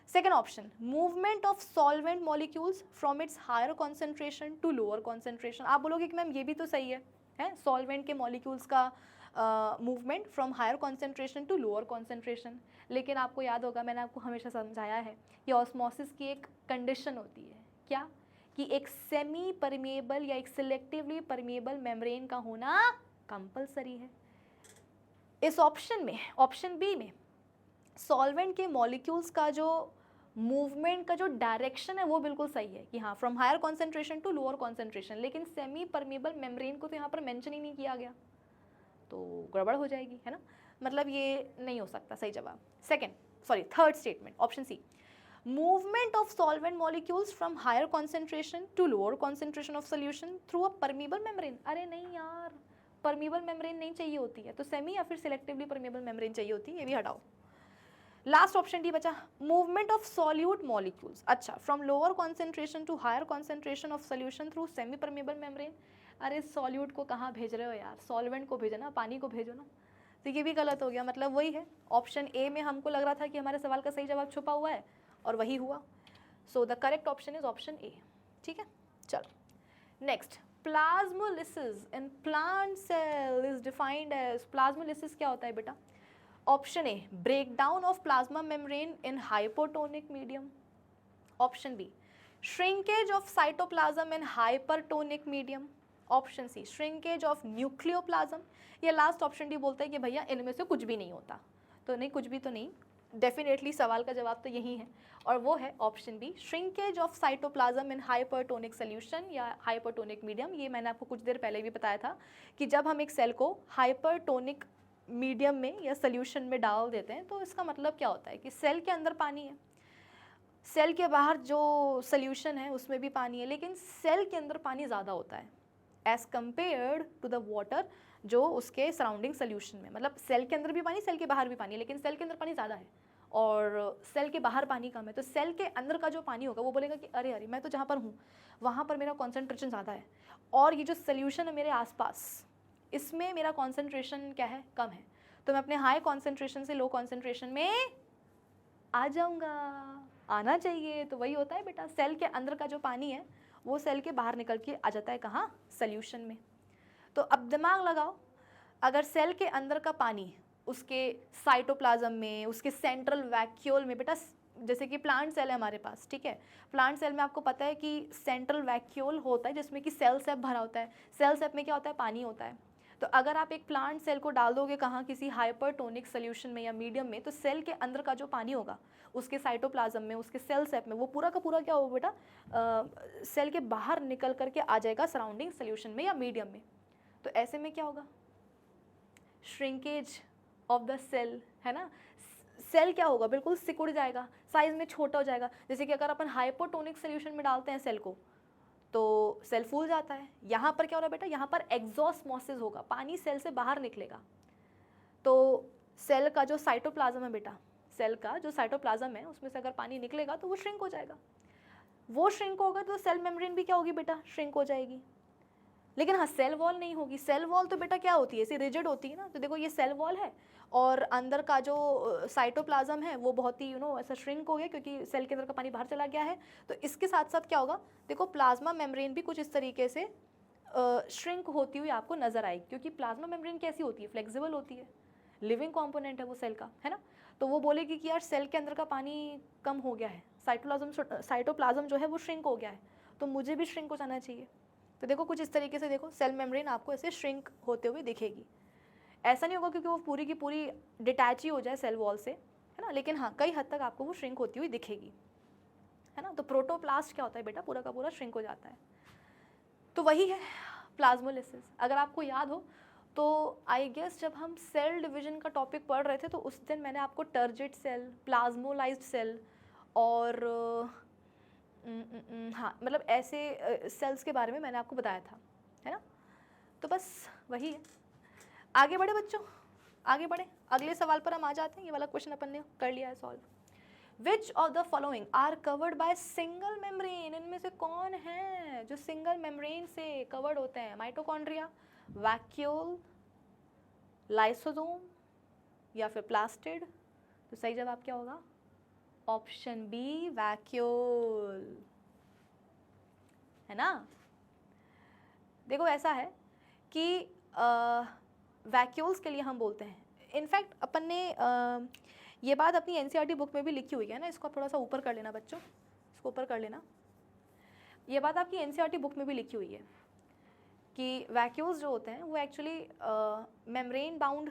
Second option, movement of solvent molecules from its higher concentration to lower concentration. आप बोलोगे कि मैम ये भी तो सही है सॉल्वेंट के मॉलिक्यूल्स का movement from higher concentration to lower concentration. लेकिन आपको याद होगा, मैंने आपको हमेशा समझाया है, ये ऑस्मोसिस की एक कंडीशन होती है। क्या? कि एक सेमी परमिएबल या एक सिलेक्टिवली परमिएबल मेम्ब्रेन का होना कंपलसरी है। इस ऑप्शन में, ऑप्शन बी में, सॉल्वेंट के मॉलिक्यूल्स का जो मूवमेंट का जो डायरेक्शन है वो बिल्कुल सही है कि हाँ from higher concentration to lower concentration, लेकिन सेमी परमिएबल मेम्ब्रेन को तो यहाँ पर मेंशन ही नहीं किया गया, तो गड़बड़ हो जाएगी, है ना। मतलब ये नहीं हो सकता सही जवाब। Third statement, option C, movement of solvent molecules from higher concentration to lower concentration of solution through a permeable membrane. अरे नहीं यार, परमिएबल मेम्ब्रेन नहीं चाहिए होती है, तो सेमी या फिर सिलेक्टिवली परमिएबल मेम्ब्रेन चाहिए होती है, ये भी हटाओ। लास्ट ऑप्शन डी बचा, मूवमेंट ऑफ सॉल्यूट मॉलिक्यूल्स। अच्छा, from lower concentration to higher concentration of solution through semi permeable membrane. अरे सॉल्यूट को कहाँ भेज रहे हो यार, सॉल्वेंट को भेजो ना, पानी को भेजो ना। तो ये भी गलत हो गया। मतलब वही है, ऑप्शन ए में हमको लग रहा था कि हमारे सवाल का सही जवाब छुपा हुआ है और वही हुआ। So the correct option is option A. ठीक है, चलो next, plasmolysis in plant cell is defined as. Plasmolysis क्या होता है बेटा? Option A, breakdown of plasma membrane in hypotonic medium. Option B, shrinkage of cytoplasm in hypertonic medium. Option C, shrinkage of nucleoplasm. ये last option D बोलता है कि भैया इनमें से कुछ भी नहीं होता। तो नहीं, कुछ भी तो नहीं, डेफिनेटली सवाल का जवाब तो यही है, और वो है option B, shrinkage of cytoplasm in hypertonic solution या हाइपरटोनिक मीडियम। ये मैंने आपको कुछ देर पहले भी बताया था कि जब हम एक सेल को हाइपरटोनिक मीडियम में या सोल्यूशन में डाल देते हैं तो इसका मतलब क्या होता है कि सेल के अंदर पानी है, सेल के बाहर जो सोल्यूशन है उसमें भी पानी है, लेकिन सेल के अंदर पानी ज़्यादा होता है as compared to the water जो उसके सराउंडिंग सोल्यूशन में। मतलब सेल के अंदर भी पानी, सेल के बाहर भी पानी, लेकिन सेल के अंदर पानी ज़्यादा है और सेल के बाहर पानी कम है। तो सेल के अंदर का जो पानी होगा वो बोलेगा कि अरे अरे मैं तो जहाँ पर हूँ वहाँ पर मेरा कॉन्सेंट्रेशन ज़्यादा है, और ये जो सोल्यूशन है मेरे आसपास इसमें मेरा कॉन्सेंट्रेशन क्या है, कम है, तो मैं अपने हाई कॉन्सेंट्रेशन से लो कॉन्सेंट्रेशन में आ जाऊँगा, आना चाहिए। तो वही होता है बेटा, सेल के अंदर का जो पानी है वो सेल के बाहर निकल के आ जाता है कहाँ, सोल्यूशन में। तो अब दिमाग लगाओ, अगर सेल के अंदर का पानी उसके साइटोप्लाज्म में, उसके सेंट्रल वैक्यूल में, बेटा जैसे कि प्लांट सेल है हमारे पास, ठीक है, प्लांट सेल में आपको पता है कि सेंट्रल वैक्यूल होता है जिसमें कि सेल सेप भरा होता है। सेल सेप में क्या होता है, पानी होता है। तो अगर आप एक प्लांट सेल को डाल दोगे कहाँ, किसी हाइपरटोनिक सोल्यूशन में या मीडियम में, तो सेल के अंदर का जो पानी होगा उसके साइटोप्लाज्म में, उसके सेल सेप में, वो पूरा का पूरा क्या होगा बेटा, सेल के बाहर निकल करके आ जाएगा सराउंडिंग सोल्यूशन में या मीडियम में। तो ऐसे में क्या होगा, श्रिंकेज ऑफ द सेल, है ना। सेल क्या होगा, बिल्कुल सिकुड़ जाएगा, साइज में छोटा हो जाएगा। जैसे कि अगर अपन हाइपोटोनिक सोल्यूशन में डालते हैं सेल को तो सेल फूल जाता है। यहाँ पर क्या हो रहा है बेटा, यहाँ पर एक्सोस्मोसिस होगा, पानी सेल से बाहर निकलेगा। तो सेल का जो साइटोप्लाज्म है बेटा, सेल का जो साइटोप्लाज्म है उसमें से अगर पानी निकलेगा तो वो श्रिंक हो जाएगा। वो श्रिंक होगा तो सेल मेम्ब्रेन भी क्या होगी बेटा, श्रिंक हो जाएगी। लेकिन हाँ सेल वॉल नहीं होगी। सेल वॉल तो बेटा क्या होती है, ऐसी रिजिड होती है ना। तो देखो ये सेल वॉल है और अंदर का जो साइटोप्लाज्म है वो बहुत ही ऐसा श्रिंक हो गया क्योंकि सेल के अंदर का पानी बाहर चला गया है। तो इसके साथ साथ क्या होगा, देखो प्लाज्मा मेम्ब्रेन भी कुछ इस तरीके से श्रिंक होती हुई आपको नजर आएगी, क्योंकि प्लाज्मा मेम्ब्रेन कैसी होती है, फ्लेक्सिबल होती है, लिविंग कंपोनेंट है वो सेल का, है ना। तो वो बोलेगी कि यार सेल के अंदर का पानी कम हो गया है, साइटोप्लाज्म जो है वो श्रिंक हो गया है, तो मुझे भी श्रिंक हो जाना चाहिए। तो देखो कुछ इस तरीके से देखो सेल मेम्ब्रेन आपको ऐसे श्रिंक होते हुए दिखेगी। ऐसा नहीं होगा क्योंकि वो पूरी की पूरी डिटैच ही हो जाए सेल वॉल से, है ना, लेकिन हाँ कई हद तक आपको वो श्रिंक होती हुई दिखेगी, है ना। तो प्रोटोप्लास्ट क्या होता है बेटा, पूरा का पूरा श्रिंक हो जाता है। तो वही है प्लाज्मोलिसिस। अगर आपको याद हो तो आई गेस जब हम सेल डिवीजन का टॉपिक पढ़ रहे थे तो उस दिन मैंने आपको टर्जिट सेल, प्लाज्मोलाइज्ड सेल और हाँ मतलब ऐसे सेल्स के बारे में मैंने आपको बताया था, है ना। तो बस वही है। आगे बढ़े बच्चों, आगे बढ़े, अगले सवाल पर हम आ जाते हैं। ये वाला क्वेश्चन अपन ने कर लिया है solve. Which of the following are covered by single membrane, इनमें से कौन है जो सिंगल मेम्ब्रेन से कवर्ड होते हैं, माइटोकॉन्ड्रिया, वैक्यूल, लाइसोसोम या फिर प्लास्टिड। तो सही जवाब क्या होगा, ऑप्शन बी वैक्यूल, है ना। देखो ऐसा है कि वैक्यूल्स के लिए हम बोलते हैं, इनफैक्ट अपन ने ये बात अपनी एनसीईआरटी बुक में भी लिखी हुई है ना, इसको आप थोड़ा सा ऊपर कर लेना बच्चों, इसको ऊपर कर लेना। ये बात आपकी एनसीईआरटी बुक में भी लिखी हुई है कि वैक्यूल्स जो होते हैं वो actually membrane bound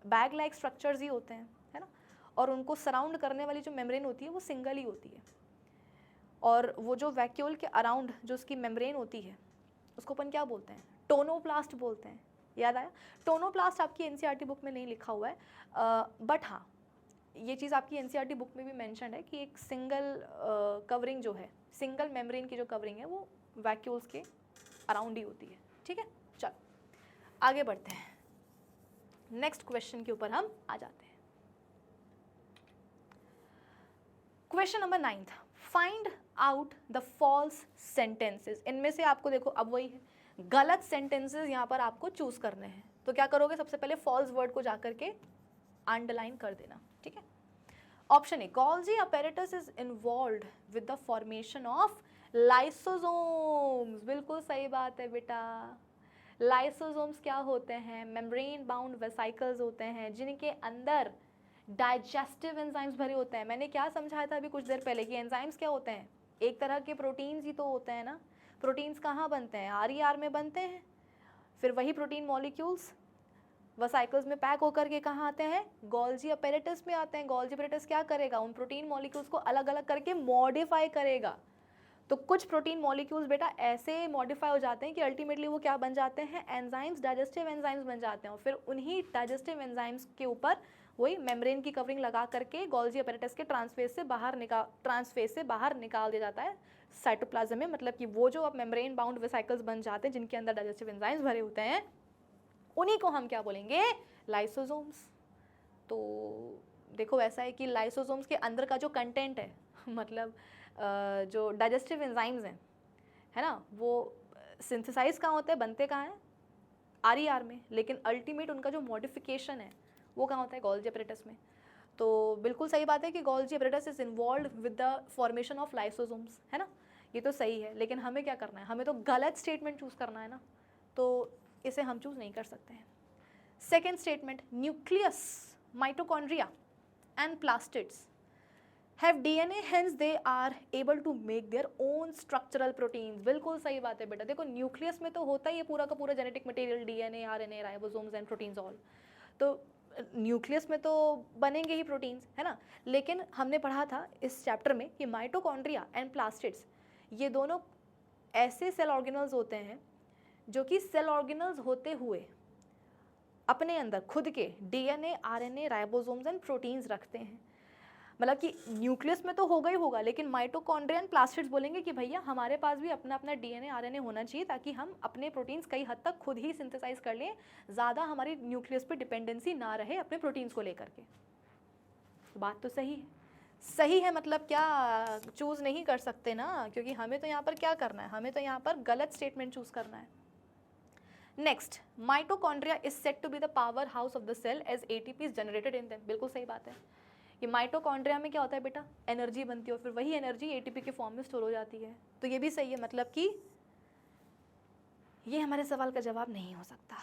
bag like structures ही होते हैं, है ना, और उनको सराउंड करने वाली जो मेम्ब्रेन होती है वो सिंगल ही होती है। और वो जो वैक्यूल के अराउंड जो उसकी मेम्ब्रेन होती है उसको अपन क्या बोलते हैं, टोनोप्लास्ट बोलते हैं। याद आया, टोनोप्लास्ट आपकी एनसीईआरटी बुक में नहीं लिखा हुआ है, बट हाँ ये चीज़ आपकी एनसीईआरटी बुक में भी मेंशन है कि एक सिंगल कवरिंग जो है, सिंगल मेम्ब्रेन की जो कवरिंग है वो वैक्यूल्स के अराउंड ही होती है। ठीक है, चल आगे बढ़ते हैं, नेक्स्ट क्वेश्चन के ऊपर हम आ जाते हैं। Question number 9, find out the false sentences. इनमें से आपको देखो अब वही है, गलत सेंटेंसेस यहाँ पर आपको चूज करने हैं। तो क्या करोगे, सबसे पहले फॉल्स वर्ड को जाकर के अंडरलाइन कर देना। ठीक है, option A, Golgi apparatus is involved with the formation of lysosomes. बिल्कुल सही बात है बेटा, लाइसोसोम्स क्या होते हैं, मेम्ब्रेन बाउंड वेसिकल्स होते हैं जिनके अंदर डाइजेस्टिव एंजाइम्स भरे होते हैं। मैंने क्या समझाया था अभी कुछ देर पहले कि एंजाइम्स क्या होते हैं, एक तरह के प्रोटीन्स ही तो होते हैं ना। प्रोटीन्स कहाँ बनते हैं, आर में बनते हैं, फिर वही प्रोटीन मॉलिक्यूल्स वेसिकल्स में पैक होकर के कहाँ आते हैं, गोल्जी अपैरेटस में आते हैं। गोल्जी अपैरेटस क्या करेगा, उन प्रोटीन मॉलिक्यूल्स को अलग अलग करके मॉडिफाई करेगा। तो कुछ प्रोटीन मॉलिक्यूल्स बेटा ऐसे मॉडिफाई हो जाते हैं कि अल्टीमेटली वो क्या बन जाते हैं, एंजाइम्स, डाइजेस्टिव एंजाइम्स बन जाते हैं। और फिर उन्हीं डाइजेस्टिव एंजाइम्स के ऊपर वही मेम्ब्रेन की कवरिंग लगा करके गोल्जी अपैरेटस के ट्रांसफेज से बाहर निकाल दिया जाता है साइटोप्लाज्म में। मतलब कि वो जो अब मेम्ब्रेन बाउंड वेसिकल्स बन जाते हैं जिनके अंदर डाइजेस्टिव एंजाइम्स भरे होते हैं, उन्हीं को हम क्या बोलेंगे, लाइसोसोम्स। तो देखो ऐसा है कि लाइसोसोम्स के अंदर का जो कंटेंट है मतलब जो डाइजेस्टिव एंजाइम्स हैं, है ना, वो सिंथेसाइज कहाँ होता है, बनते कहाँ हैं, आर में, लेकिन अल्टीमेट उनका जो मॉडिफिकेशन है वो कहाँ होता है, गोल्जी अपैरेटस में। तो बिल्कुल सही बात है कि Golgi apparatus is involved with the formation of lysosomes, है ना, ये तो सही है। लेकिन हमें क्या करना है, हमें तो गलत स्टेटमेंट चूज़ करना है ना, तो इसे हम चूज़ नहीं कर सकते हैं। Second statement, nucleus, mitochondria and plastids have DNA, hence they are able to make their own structural proteins। बिल्कुल सही बात है बेटा। देखो न्यूक्लियस में तो होता ही है पूरा का पूरा genetic material, DNA, RNA, ribosomes and proteins all. तो न्यूक्लियस में तो बनेंगे ही प्रोटीन्स, है ना। लेकिन हमने पढ़ा था इस चैप्टर में कि माइटोकॉन्ड्रिया एंड प्लास्टिड्स ये दोनों ऐसे सेल ऑर्गेनल्स होते हैं जो कि सेल ऑर्गेनल्स होते हुए अपने अंदर खुद के DNA, RNA, ribosomes and proteins रखते हैं। मतलब कि न्यूक्लियस में तो होगा ही होगा, लेकिन माइटोकॉन्ड्रिया एंड प्लास्टिड्स बोलेंगे कि भैया हमारे पास भी अपना अपना DNA, RNA होना चाहिए ताकि हम अपने प्रोटीन्स कई हद तक खुद ही सिंथेसाइज कर लें, ज़्यादा हमारी न्यूक्लियस पे डिपेंडेंसी ना रहे अपने प्रोटीन्स को लेकर के। बात तो सही है, सही है मतलब क्या चूज़ नहीं कर सकते ना, क्योंकि हमें तो यहाँ पर क्या करना है, हमें तो यहाँ पर गलत स्टेटमेंट चूज़ करना है। Next, mitochondria is said to be the power house of the cell as ATP is generated in them. बिल्कुल सही बात है। ये माइटोकॉन्ड्रिया में क्या होता है बेटा, एनर्जी बनती है और फिर वही एनर्जी एटीपी के फॉर्म में स्टोर हो जाती है। तो ये भी सही है, मतलब कि ये हमारे सवाल का जवाब नहीं हो सकता।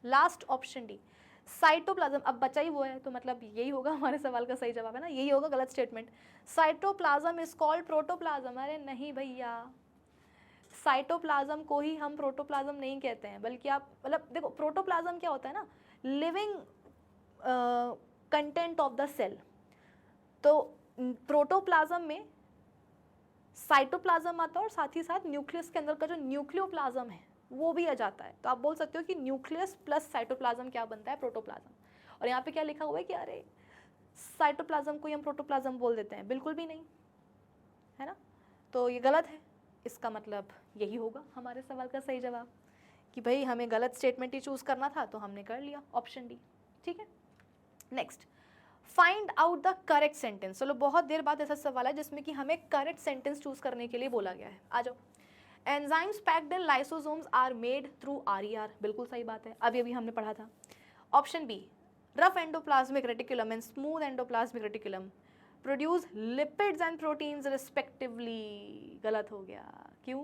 Last option D, cytoplasm. अब बचा ही वो है, तो मतलब यही होगा हमारे सवाल का सही जवाब, है ना, यही होगा गलत statement. Cytoplasm is called protoplasm. अरे नहीं भैया, साइटोप्लाज्म को ही हम प्रोटोप्लाज्म नहीं कहते हैं, बल्कि आप मतलब देखो प्रोटोप्लाज्म क्या होता है ना, living content of the cell. तो प्रोटोप्लाज्म में साइटोप्लाज्म आता है और साथ ही साथ न्यूक्लियस के अंदर का जो न्यूक्लियोप्लाज्म है वो भी आ जाता है। तो आप बोल सकते हो कि न्यूक्लियस प्लस साइटोप्लाज्म क्या बनता है, प्रोटोप्लाज्म। और यहाँ पे क्या लिखा हुआ है कि अरे साइटोप्लाज्म को ही हम प्रोटोप्लाज्म बोल देते हैं, बिल्कुल भी नहीं, है ना। तो ये गलत है। इसका मतलब यही होगा हमारे सवाल का सही जवाब, कि भाई हमें गलत स्टेटमेंट ही चूज़ करना था तो हमने कर लिया ऑप्शन डी। ठीक है, next, find out the correct sentence. चलो बहुत देर बाद ऐसा सवाल है जिसमें कि हमें करेक्ट सेंटेंस चूज करने के लिए बोला गया है। आ जाओ। Enzymes packed in lysosomes are made through RER. बिल्कुल सही बात है, अभी अभी हमने पढ़ा था। Option B, rough endoplasmic reticulum and smooth endoplasmic reticulum produce lipids and proteins respectively. गलत हो गया, क्यों?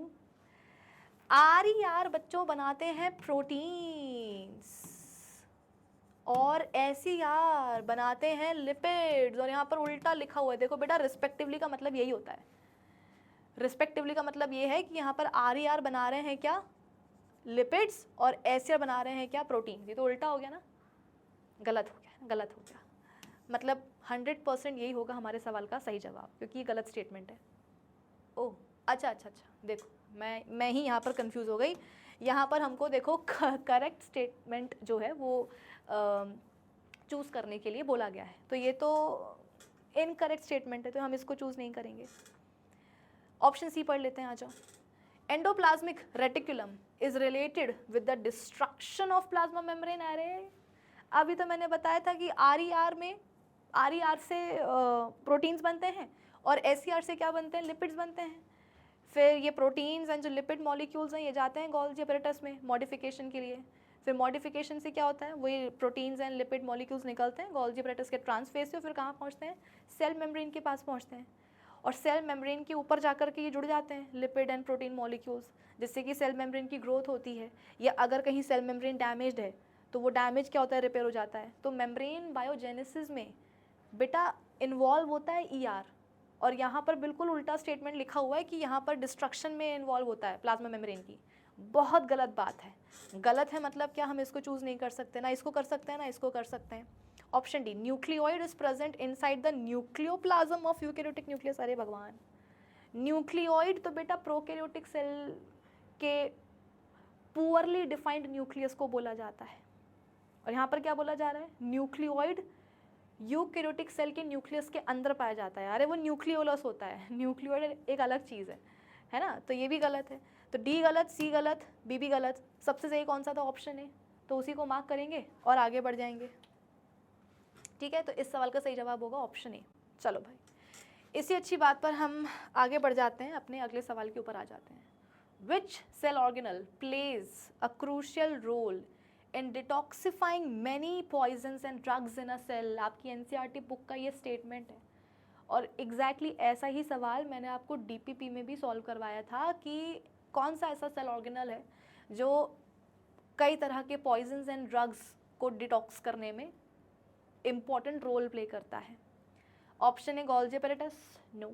आरईआर बच्चों बनाते हैं प्रोटीन्स और एसईआर बनाते हैं लिपिड्स। और यहाँ पर उल्टा लिखा हुआ है, देखो बेटा, रिस्पेक्टिवली का मतलब यही होता है। रिस्पेक्टिवली का मतलब ये है कि यहाँ पर आरईआर बना रहे हैं क्या, लिपिड्स, और एसईआर बना रहे हैं क्या, प्रोटीन। ये तो उल्टा हो गया ना, गलत हो गया, गलत हो गया। मतलब 100% यही होगा हमारे सवाल का सही जवाब, क्योंकि ये गलत स्टेटमेंट है। ओह अच्छा अच्छा अच्छा, देखो मैं ही यहाँ पर कंफ्यूज हो गई। यहाँ पर हमको देखो करेक्ट स्टेटमेंट जो है वो चूज़ करने के लिए बोला गया है, तो ये तो इनकरेक्ट स्टेटमेंट है, तो हम इसको चूज़ नहीं करेंगे। ऑप्शन सी पढ़ लेते हैं, आ जाओ। Endoplasmic reticulum is related with the destruction of plasma membrane. अरे अभी तो मैंने बताया था कि आरईआर में, आरईआर से प्रोटीन्स बनते हैं और एसईआर से क्या बनते हैं, लिपिड्स बनते हैं। फिर ये प्रोटीन्स एंड जो लिपिड मॉलिक्यूल्स हैं ये जाते हैं गोल्गी अपैरेटस में मॉडिफिकेशन के लिए। फिर मॉडिफिकेशन से क्या होता है, वही प्रोटीन्स एंड लिपिड मॉलिक्यूल्स निकलते हैं गोल्गी अपैरेटस के ट्रांसफेज से, फिर कहाँ पहुँचते हैं, सेल मेम्ब्रेन के पास पहुँचते हैं। और सेल मेम्ब्रेन के ऊपर जाकर के ये जुड़ जाते हैं लिपिड एंड प्रोटीन मॉलिक्यूल्स, जिससे कि सेल मेम्ब्रेन की ग्रोथ होती है। या अगर कहीं सेल मेम्ब्रेन डैमेज्ड है तो वो डैमेज क्या होता है, रिपेयर हो जाता है। तो मेम्ब्रेन बायोजेनेसिस में बेटा इन्वॉल्व होता है ईआर, और यहाँ पर बिल्कुल उल्टा स्टेटमेंट लिखा हुआ है कि यहाँ पर डिस्ट्रक्शन में इन्वॉल्व होता है प्लाज्मा मेम्ब्रेन की। बहुत गलत बात है। गलत है मतलब क्या, हम इसको चूज़ नहीं कर सकते, ना इसको कर सकते हैं ना इसको कर सकते हैं। Option D, nucleoid is present inside the nucleoplasm of eukaryotic nucleus. अरे भगवान, न्यूक्लियोइड तो बेटा प्रोकैरियोटिक सेल के पुअरली डिफाइंड न्यूक्लियस को बोला जाता है। और यहाँ पर क्या बोला जा रहा है, न्यूक्लियोइड यूकैरियोटिक सेल के न्यूक्लियस के अंदर पाया जाता है। अरे वो न्यूक्लियोलस होता है, न्यूक्लियोइड एक अलग चीज़ है ना। तो ये भी गलत है। तो डी गलत, सी गलत, बी भी गलत। सबसे सही कौन सा था, ऑप्शन ए। तो उसी को मार्क करेंगे और आगे बढ़ जाएंगे। ठीक है, तो इस सवाल का सही जवाब होगा ऑप्शन ए। चलो भाई, इसी अच्छी बात पर हम आगे बढ़ जाते हैं, अपने अगले सवाल के ऊपर आ जाते हैं। Which cell organelle plays a crucial role in detoxifying many poisons and drugs in a cell. आपकी एनसीईआरटी बुक का ये स्टेटमेंट है, और एग्जैक्टली ऐसा ही सवाल मैंने आपको डीपीपी में भी सॉल्व करवाया था कि कौन सा ऐसा सेल ऑर्गेनल है जो कई तरह के पॉइजन्स एंड ड्रग्स को डिटॉक्स करने में इम्पॉर्टेंट रोल प्ले करता है। Option A Golgi apparatus, no.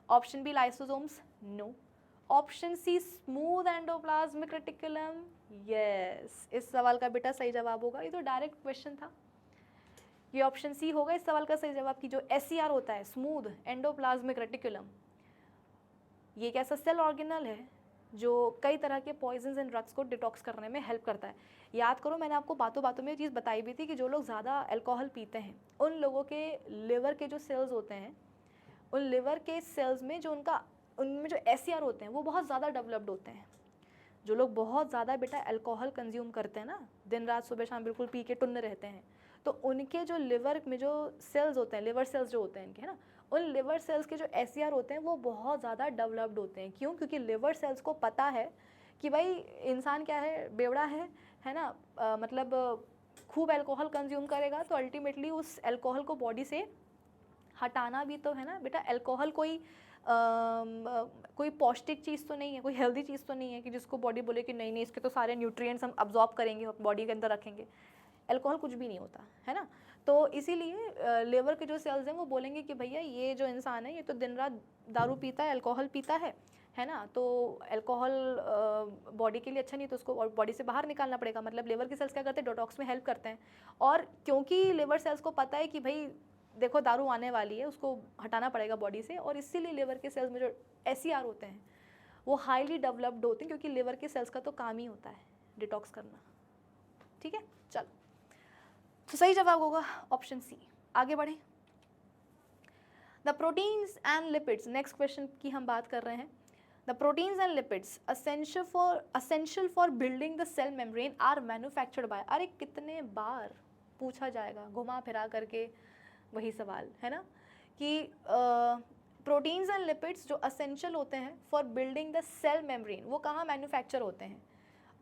Option B lysosomes, no. Option C smooth endoplasmic reticulum, yes. इस सवाल का बेटा सही जवाब होगा, ये तो डायरेक्ट क्वेश्चन था, ये ऑप्शन सी होगा इस सवाल का सही जवाब। की जो एसईआर होता है, स्मूथ एंडोप्लाज्मिक रेटिकुलम, ये एक ऐसा सेल ऑर्गेनल है जो कई तरह के पॉइजन्स एंड ड्रग्स को डिटॉक्स करने में हेल्प करता है। याद करो, मैंने आपको बातों बातों में ये चीज़ बताई भी थी कि जो लोग ज़्यादा अल्कोहल पीते हैं उन लोगों के लिवर के जो सेल्स होते हैं, उन लिवर के सेल्स में जो उनमें जो एसईआर होते हैं वो बहुत ज़्यादा डेवलप्ड होते हैं। जो लोग बहुत ज़्यादा बेटा अल्कोहल कंज्यूम करते हैं ना, दिन रात सुबह शाम बिल्कुल पी के टुन्न रहते हैं, तो उनके जो लिवर में जो सेल्स होते हैं, लिवर सेल्स जो होते हैं इनके, है ना, उन लिवर सेल्स के जो एसईआर होते हैं वो बहुत ज़्यादा डेवलप्ड होते हैं। क्यों? क्योंकि लिवर सेल्स को पता है कि भाई इंसान क्या है, बेवड़ा है ना, मतलब खूब अल्कोहल कंज्यूम करेगा तो अल्टीमेटली उस अल्कोहल को बॉडी से हटाना भी तो है ना बेटा। अल्कोहल कोई पौष्टिक चीज़ तो नहीं है, कोई हेल्दी चीज़ तो नहीं है कि जिसको बॉडी बोले कि नहीं नहीं इसके तो सारे न्यूट्रिएंट्स हम अब्जॉर्ब करेंगे और बॉडी के अंदर रखेंगे। अल्कोहल कुछ भी नहीं होता है ना। तो इसीलिए लिवर के जो सेल्स हैं वो बोलेंगे कि भैया ये जो इंसान है ये तो दिन रात दारू पीता है, अल्कोहल पीता है ना, तो अल्कोहल बॉडी के लिए अच्छा नहीं, तो उसको बॉडी से बाहर निकालना पड़ेगा। मतलब लिवर के सेल्स क्या करते हैं, डिटॉक्स में हेल्प करते हैं। और क्योंकि लिवर सेल्स को पता है कि भाई देखो दारू आने वाली है, उसको हटाना पड़ेगा बॉडी से, और इसीलिए लिवर के सेल्स में जो SCR होते हैं वो हाईली डेवलप्ड होते हैं, क्योंकि लिवर के सेल्स का तो काम ही होता है डिटॉक्स करना। ठीक है, चलो, तो सही जवाब होगा ऑप्शन सी। आगे बढ़ें। The proteins and lipids, next question की हम बात कर रहे हैं। The proteins and lipids essential for building the cell membrane are manufactured by. अरे कितने बार पूछा जाएगा घुमा फिरा करके वही सवाल, है ना, कि प्रोटीन्स एंड लिपिड्स जो असेंशियल होते हैं for building the cell membrane, वो कहाँ मैन्युफैक्चर होते हैं?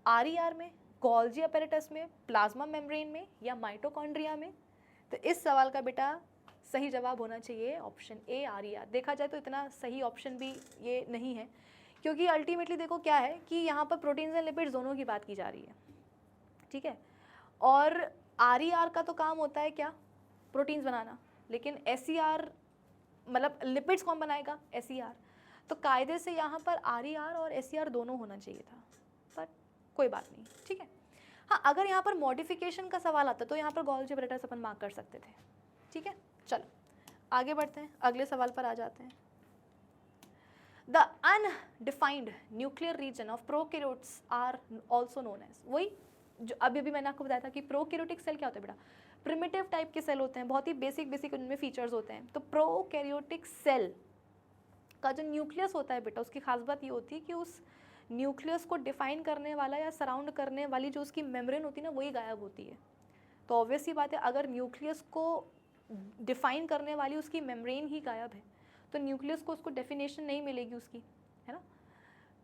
RER में, गोल्जी अपैरेटस में, प्लाज्मा मेम्ब्रेन में, या माइटोकॉन्ड्रिया में? तो इस सवाल का बेटा सही जवाब होना चाहिए ऑप्शन ए, RER। देखा जाए तो इतना सही ऑप्शन भी ये नहीं है, क्योंकि अल्टीमेटली देखो क्या है कि यहाँ पर प्रोटीन्स एंड लिपिड्स दोनों की बात की जा रही है, ठीक है। और RER का तो काम होता है क्या, प्रोटीन्स बनाना, लेकिन SCR मतलब लिपिड्स कौन बनाएगा, SCR। तो कायदे से यहाँ पर RER और SCR दोनों होना चाहिए था, पर कोई बात नहीं, ठीक है। हाँ, अगर यहाँ पर मॉडिफिकेशन का सवाल आता तो यहाँ पर गोल्जी अपैरेटस अपन मार्क कर सकते थे, ठीक है। चलो आगे बढ़ते हैं, अगले सवाल पर आ जाते हैं। The undefined nuclear region of prokaryotes are also known as, वही जो अभी मैंने आपको बताया था कि प्रोकैरियोटिक सेल क्या होता है बेटा, प्रिमिटिव टाइप के सेल होते हैं, बहुत ही बेसिक उनमें फीचर्स होते हैं। तो प्रोकैरियोटिक सेल का जो न्यूक्लियस होता है बेटा, उसकी खास बात ये होती है कि उस न्यूक्लियस को डिफाइन करने वाला या सराउंड करने वाली जो उसकी मेम्ब्रेन होती है ना, वही गायब होती है। तो ऑब्वियस ही बात है, अगर न्यूक्लियस को डिफाइन करने वाली उसकी मेम्ब्रेन ही गायब है तो न्यूक्लियस को उसको डेफिनेशन नहीं मिलेगी उसकी, है ना।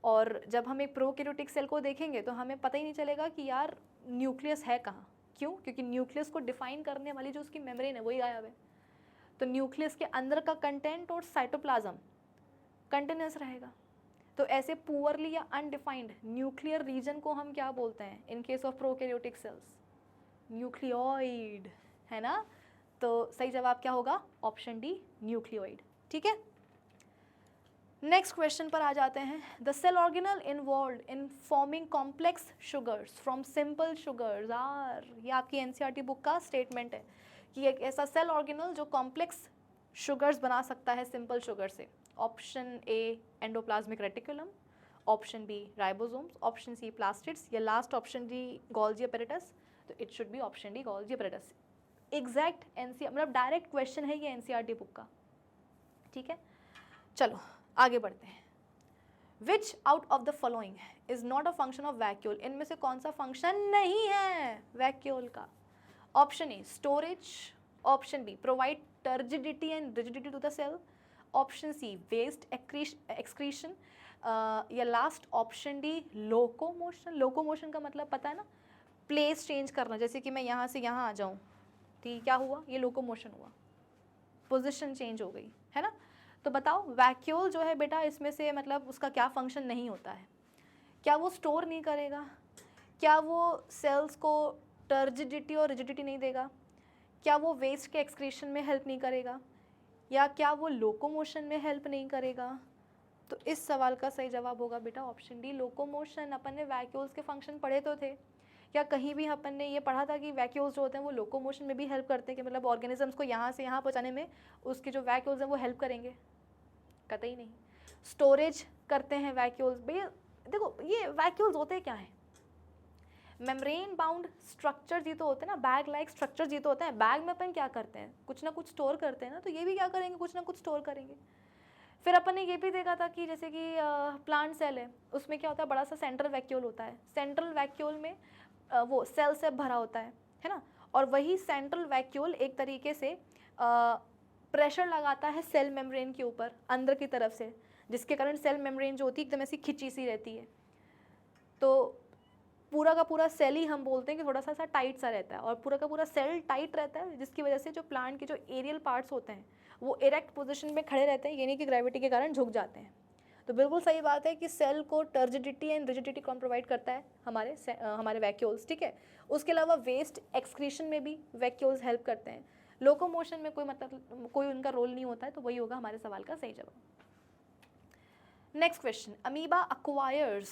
और जब हम एक प्रोकैरियोटिक सेल को देखेंगे तो हमें पता ही नहीं चलेगा कि यार न्यूक्लियस है कहाँ, क्यों? क्योंकि न्यूक्लियस को डिफाइन करने वाली जो उसकी मेम्ब्रेन है वही गायब है। तो न्यूक्लियस के अंदर का कंटेंट और साइटोप्लाज्म कंटिन्यूअस रहेगा। तो ऐसे पुअरली या अनडिफाइंड न्यूक्लियर रीजन को हम क्या बोलते हैं in case of prokaryotic cells? Nucleoid, है ना। तो सही जवाब क्या होगा? ऑप्शन डी, न्यूक्लियोइड, ठीक है। नेक्स्ट क्वेश्चन पर आ जाते हैं। The cell organelle involved in forming complex sugars from simple sugars are, ये आपकी NCERT बुक का स्टेटमेंट है कि एक ऐसा सेल ऑर्गेनल जो कॉम्प्लेक्स शुगर्स बना सकता है सिंपल शुगर से। Option A endoplasmic reticulum, option B ribosomes, option C plastids, या last option D Golgi apparatus. तो it should be option D Golgi apparatus. Exact मतलब डायरेक्ट क्वेश्चन है ये NCERT बुक का, ठीक है। चलो आगे बढ़ते हैं। Which out of the following is not a function of vacuole, इनमें से कौन सा फंक्शन नहीं है वैक्यूल का? Option A storage, option B provide turgidity and rigidity to the cell, option C waste excretion, या last option D locomotion. Locomotion का मतलब पता है ना, प्लेस चेंज करना, जैसे कि मैं यहाँ से यहाँ आ जाऊँ, ठीक, क्या हुआ? ये लोकोमोशन हुआ, पोजीशन चेंज हो गई, है ना। तो बताओ वैक्यूल जो है बेटा, इसमें से मतलब उसका क्या फंक्शन नहीं होता है? क्या वो स्टोर नहीं करेगा? क्या वो सेल्स को टर्जिडिटी और रिजिडिटी नहीं देगा? क्या वो वेस्ट के एक्सक्रीशन में हेल्प नहीं करेगा? या क्या वो लोकोमोशन में हेल्प नहीं करेगा? तो इस सवाल का सही जवाब होगा बेटा ऑप्शन डी, लोकोमोशन। अपन ने वैक्यूल्स के फंक्शन पढ़े तो थे, या कहीं भी अपन ने ये पढ़ा था कि वैक्यूल्स जो होते हैं वो लोकोमोशन में भी हेल्प करते हैं, कि मतलब ऑर्गेनिजम्स को यहाँ से यहाँ पहुँचाने में उसके जो वैक्यूल्स हैं वो हेल्प करेंगे? कतई नहीं। स्टोरेज करते हैं वैक्यूल्स। भैया देखो ये वैक्यूल्स होते क्या हैं? मेम्ब्रेन बाउंड स्ट्रक्चर जी तो होते हैं ना, बैग लाइक स्ट्रक्चर जी तो होते हैं। बैग में अपन क्या करते हैं, कुछ ना कुछ स्टोर करते हैं ना, तो ये भी क्या करेंगे, कुछ ना कुछ स्टोर करेंगे। फिर अपन ने ये भी देखा था कि जैसे कि प्लांट सेल है, उसमें क्या होता है, बड़ा सा सेंट्रल वैक्यूल होता है। सेंट्रल वैक्यूल में वो सेल से भरा होता है ना, और वही सेंट्रल वैक्यूल एक तरीके से प्रेशर लगाता है सेल मेम्ब्रेन के ऊपर अंदर की तरफ से, जिसके कारण सेल मेम्ब्रेन जो होती है एकदम ऐसी खिंची सी रहती है। तो पूरा का पूरा सेल ही हम बोलते हैं कि थोड़ा सा सा टाइट सा रहता है, और पूरा का पूरा सेल टाइट रहता है, जिसकी वजह से जो प्लांट के जो एरियल पार्ट्स होते हैं वो इरेक्ट पोजीशन में खड़े रहते हैं, यानी कि ग्रेविटी के कारण झुक जाते हैं। तो बिल्कुल सही बात है कि सेल को टर्जिडिटी एंड रिजिडिटी कौन प्रोवाइड करता है, हमारे वैक्यूल्स, ठीक है। उसके अलावा वेस्ट एक्सक्रीशन में भी वैक्यूल्स हेल्प करते हैं। लोकोमोशन में कोई उनका रोल नहीं होता है, तो वही होगा हमारे सवाल का सही जवाब। Next question, amoeba acquires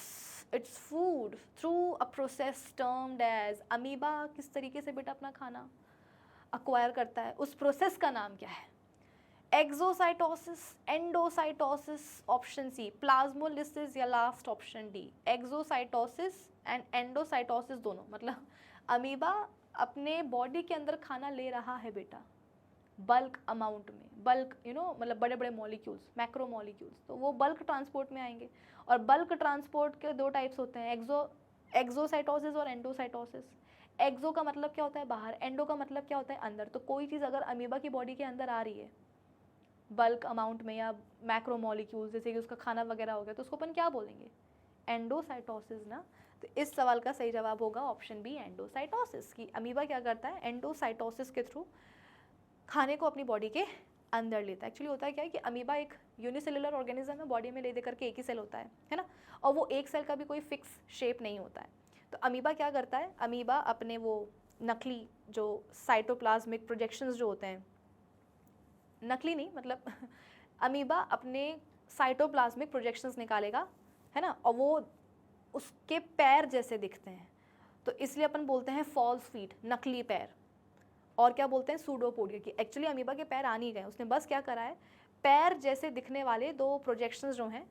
its food through a process termed as, amoeba किस तरीके से बेटा अपना खाना अक्वायर करता है, उस प्रोसेस का नाम क्या है? Exocytosis, endocytosis, option C plasmolysis, या last option D exocytosis and endocytosis दोनों। मतलब अमीबा अपने बॉडी के अंदर खाना ले रहा है बेटा बल्क अमाउंट में, बल्क मतलब बड़े बड़े मॉलिक्यूल्स, मैक्रो मॉलिक्यूल्स, तो वो बल्क ट्रांसपोर्ट में आएंगे। और बल्क ट्रांसपोर्ट के दो टाइप्स होते हैं, एक्सोसाइटोसिस और एंडोसाइटोसिस। एक्सो का मतलब क्या होता है बाहर, एंडो का मतलब क्या होता है अंदर। तो कोई चीज़ अगर अमीबा की बॉडी के अंदर आ रही है बल्क अमाउंट में या मैक्रो मॉलिक्यूल्स, जैसे कि उसका खाना वगैरह हो गया, तो उसको अपन क्या बोलेंगे, एंडोसाइटोसिस ना। तो इस सवाल का सही जवाब होगा ऑप्शन बी एंडोसाइटोसिस, की अमीबा क्या करता है एंडोसाइटोसिस के थ्रू खाने को अपनी बॉडी के अंदर लेता है। एक्चुअली होता है क्या है कि अमीबा एक यूनिसेलुलर ऑर्गेनिज्म है, बॉडी में ले दे करके एक ही सेल होता है ना, और वो एक सेल का भी कोई फिक्स शेप नहीं होता है। तो अमीबा क्या करता है, अमीबा अपने वो नकली जो साइटोप्लाज्मिक प्रोजेक्शंस जो होते हैं, नकली नहीं मतलब अमीबा अपने साइटोप्लाज्मिक प्रोजेक्शंस निकालेगा, है ना, और वो उसके पैर जैसे दिखते हैं, तो इसलिए अपन बोलते हैं फॉल्स फीट, नकली पैर। और क्या बोलते हैं, सूडोपोडिया की। एक्चुअली अमीबा के पैर आ नहीं गए, उसने बस क्या करा है, पैर जैसे दिखने वाले दो प्रोजेक्शंस जो हैं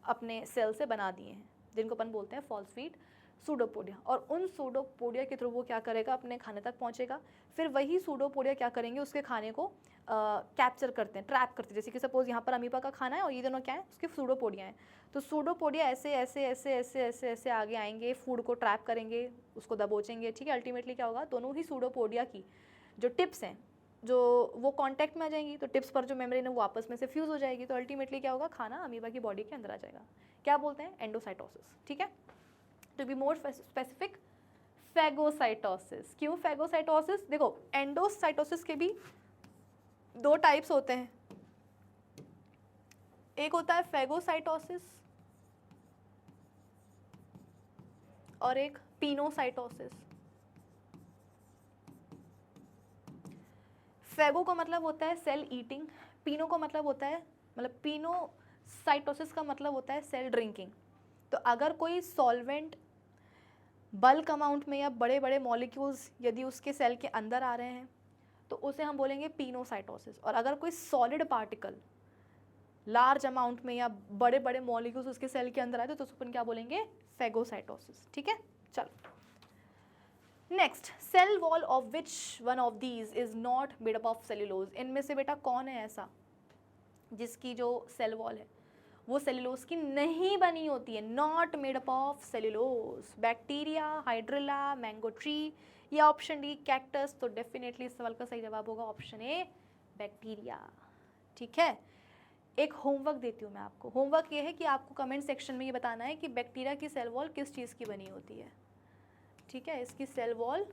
अपने सेल से बना दिए हैं, जिनको अपन बोलते हैं फॉल्स फीट, सूडोपोडिया। और उन सूडोपोडिया के थ्रू वो क्या करेगा, अपने खाने तक पहुंचेगा। फिर वही सूडोपोडिया क्या करेंगे, उसके खाने को कैप्चर करते हैं, ट्रैप करते हैं। जैसे कि सपोज यहाँ पर अमीबा का खाना है और ये दोनों क्या है, उसके सूडोपोडिया हैं। तो सूडोपोडिया ऐसे ऐसे ऐसे ऐसे ऐसे ऐसे आगे आएंगे, फूड को ट्रैप करेंगे, उसको दबोचेंगे, ठीक है। अल्टीमेटली क्या होगा, दोनों ही सूडोपोडिया की जो टिप्स हैं जो वो कांटेक्ट में आ जाएंगी, तो टिप्स पर जो मेम्ब्रेन है वो आपस में से फ्यूज हो जाएगी, तो अल्टीमेटली क्या होगा, खाना अमीबा की बॉडी के अंदर आ जाएगा। क्या बोलते हैं, एंडोसाइटोसिस, ठीक है। To be more specific, phagocytosis. क्यों फैगोसाइटोसिस, देखो एंडोसाइटोसिस के भी दो टाइप्स होते हैं, एक होता है फैगोसाइटोसिस और एक पिनोसाइटोसिस। फैगो का मतलब होता है सेल ईटिंग, पिनो का मतलब होता है, मतलब पिनोसाइटोसिस का मतलब होता है सेल ड्रिंकिंग। तो अगर कोई सॉल्वेंट बल्क अमाउंट में या बड़े बड़े मॉलिक्यूल्स यदि उसके सेल के अंदर आ रहे हैं तो उसे हम बोलेंगे पिनोसाइटोसिस। और अगर कोई सॉलिड पार्टिकल लार्ज अमाउंट में या बड़े बड़े मॉलिक्यूल्स उसके सेल के अंदर आए तो अपन क्या बोलेंगे, फैगोसाइटोसिस, ठीक है। चलो next, cell wall of which one of these is not made up of cellulose. इनमें से बेटा कौन है ऐसा जिसकी जो सेल वॉल है वो सेल्यूलोज की नहीं बनी होती है, not made up of cellulose. Bacteria, hydrilla, mango tree, या ऑप्शन डी कैक्टस। तो डेफिनेटली इस सवाल का सही जवाब होगा ऑप्शन ए बैक्टीरिया, ठीक है। एक होमवर्क देती हूँ मैं आपको, होमवर्क ये है कि आपको कमेंट सेक्शन में ये बताना है कि बैक्टीरिया की सेल वॉल किस चीज़ की बनी होती है, ठीक है। इसकी सेल वॉल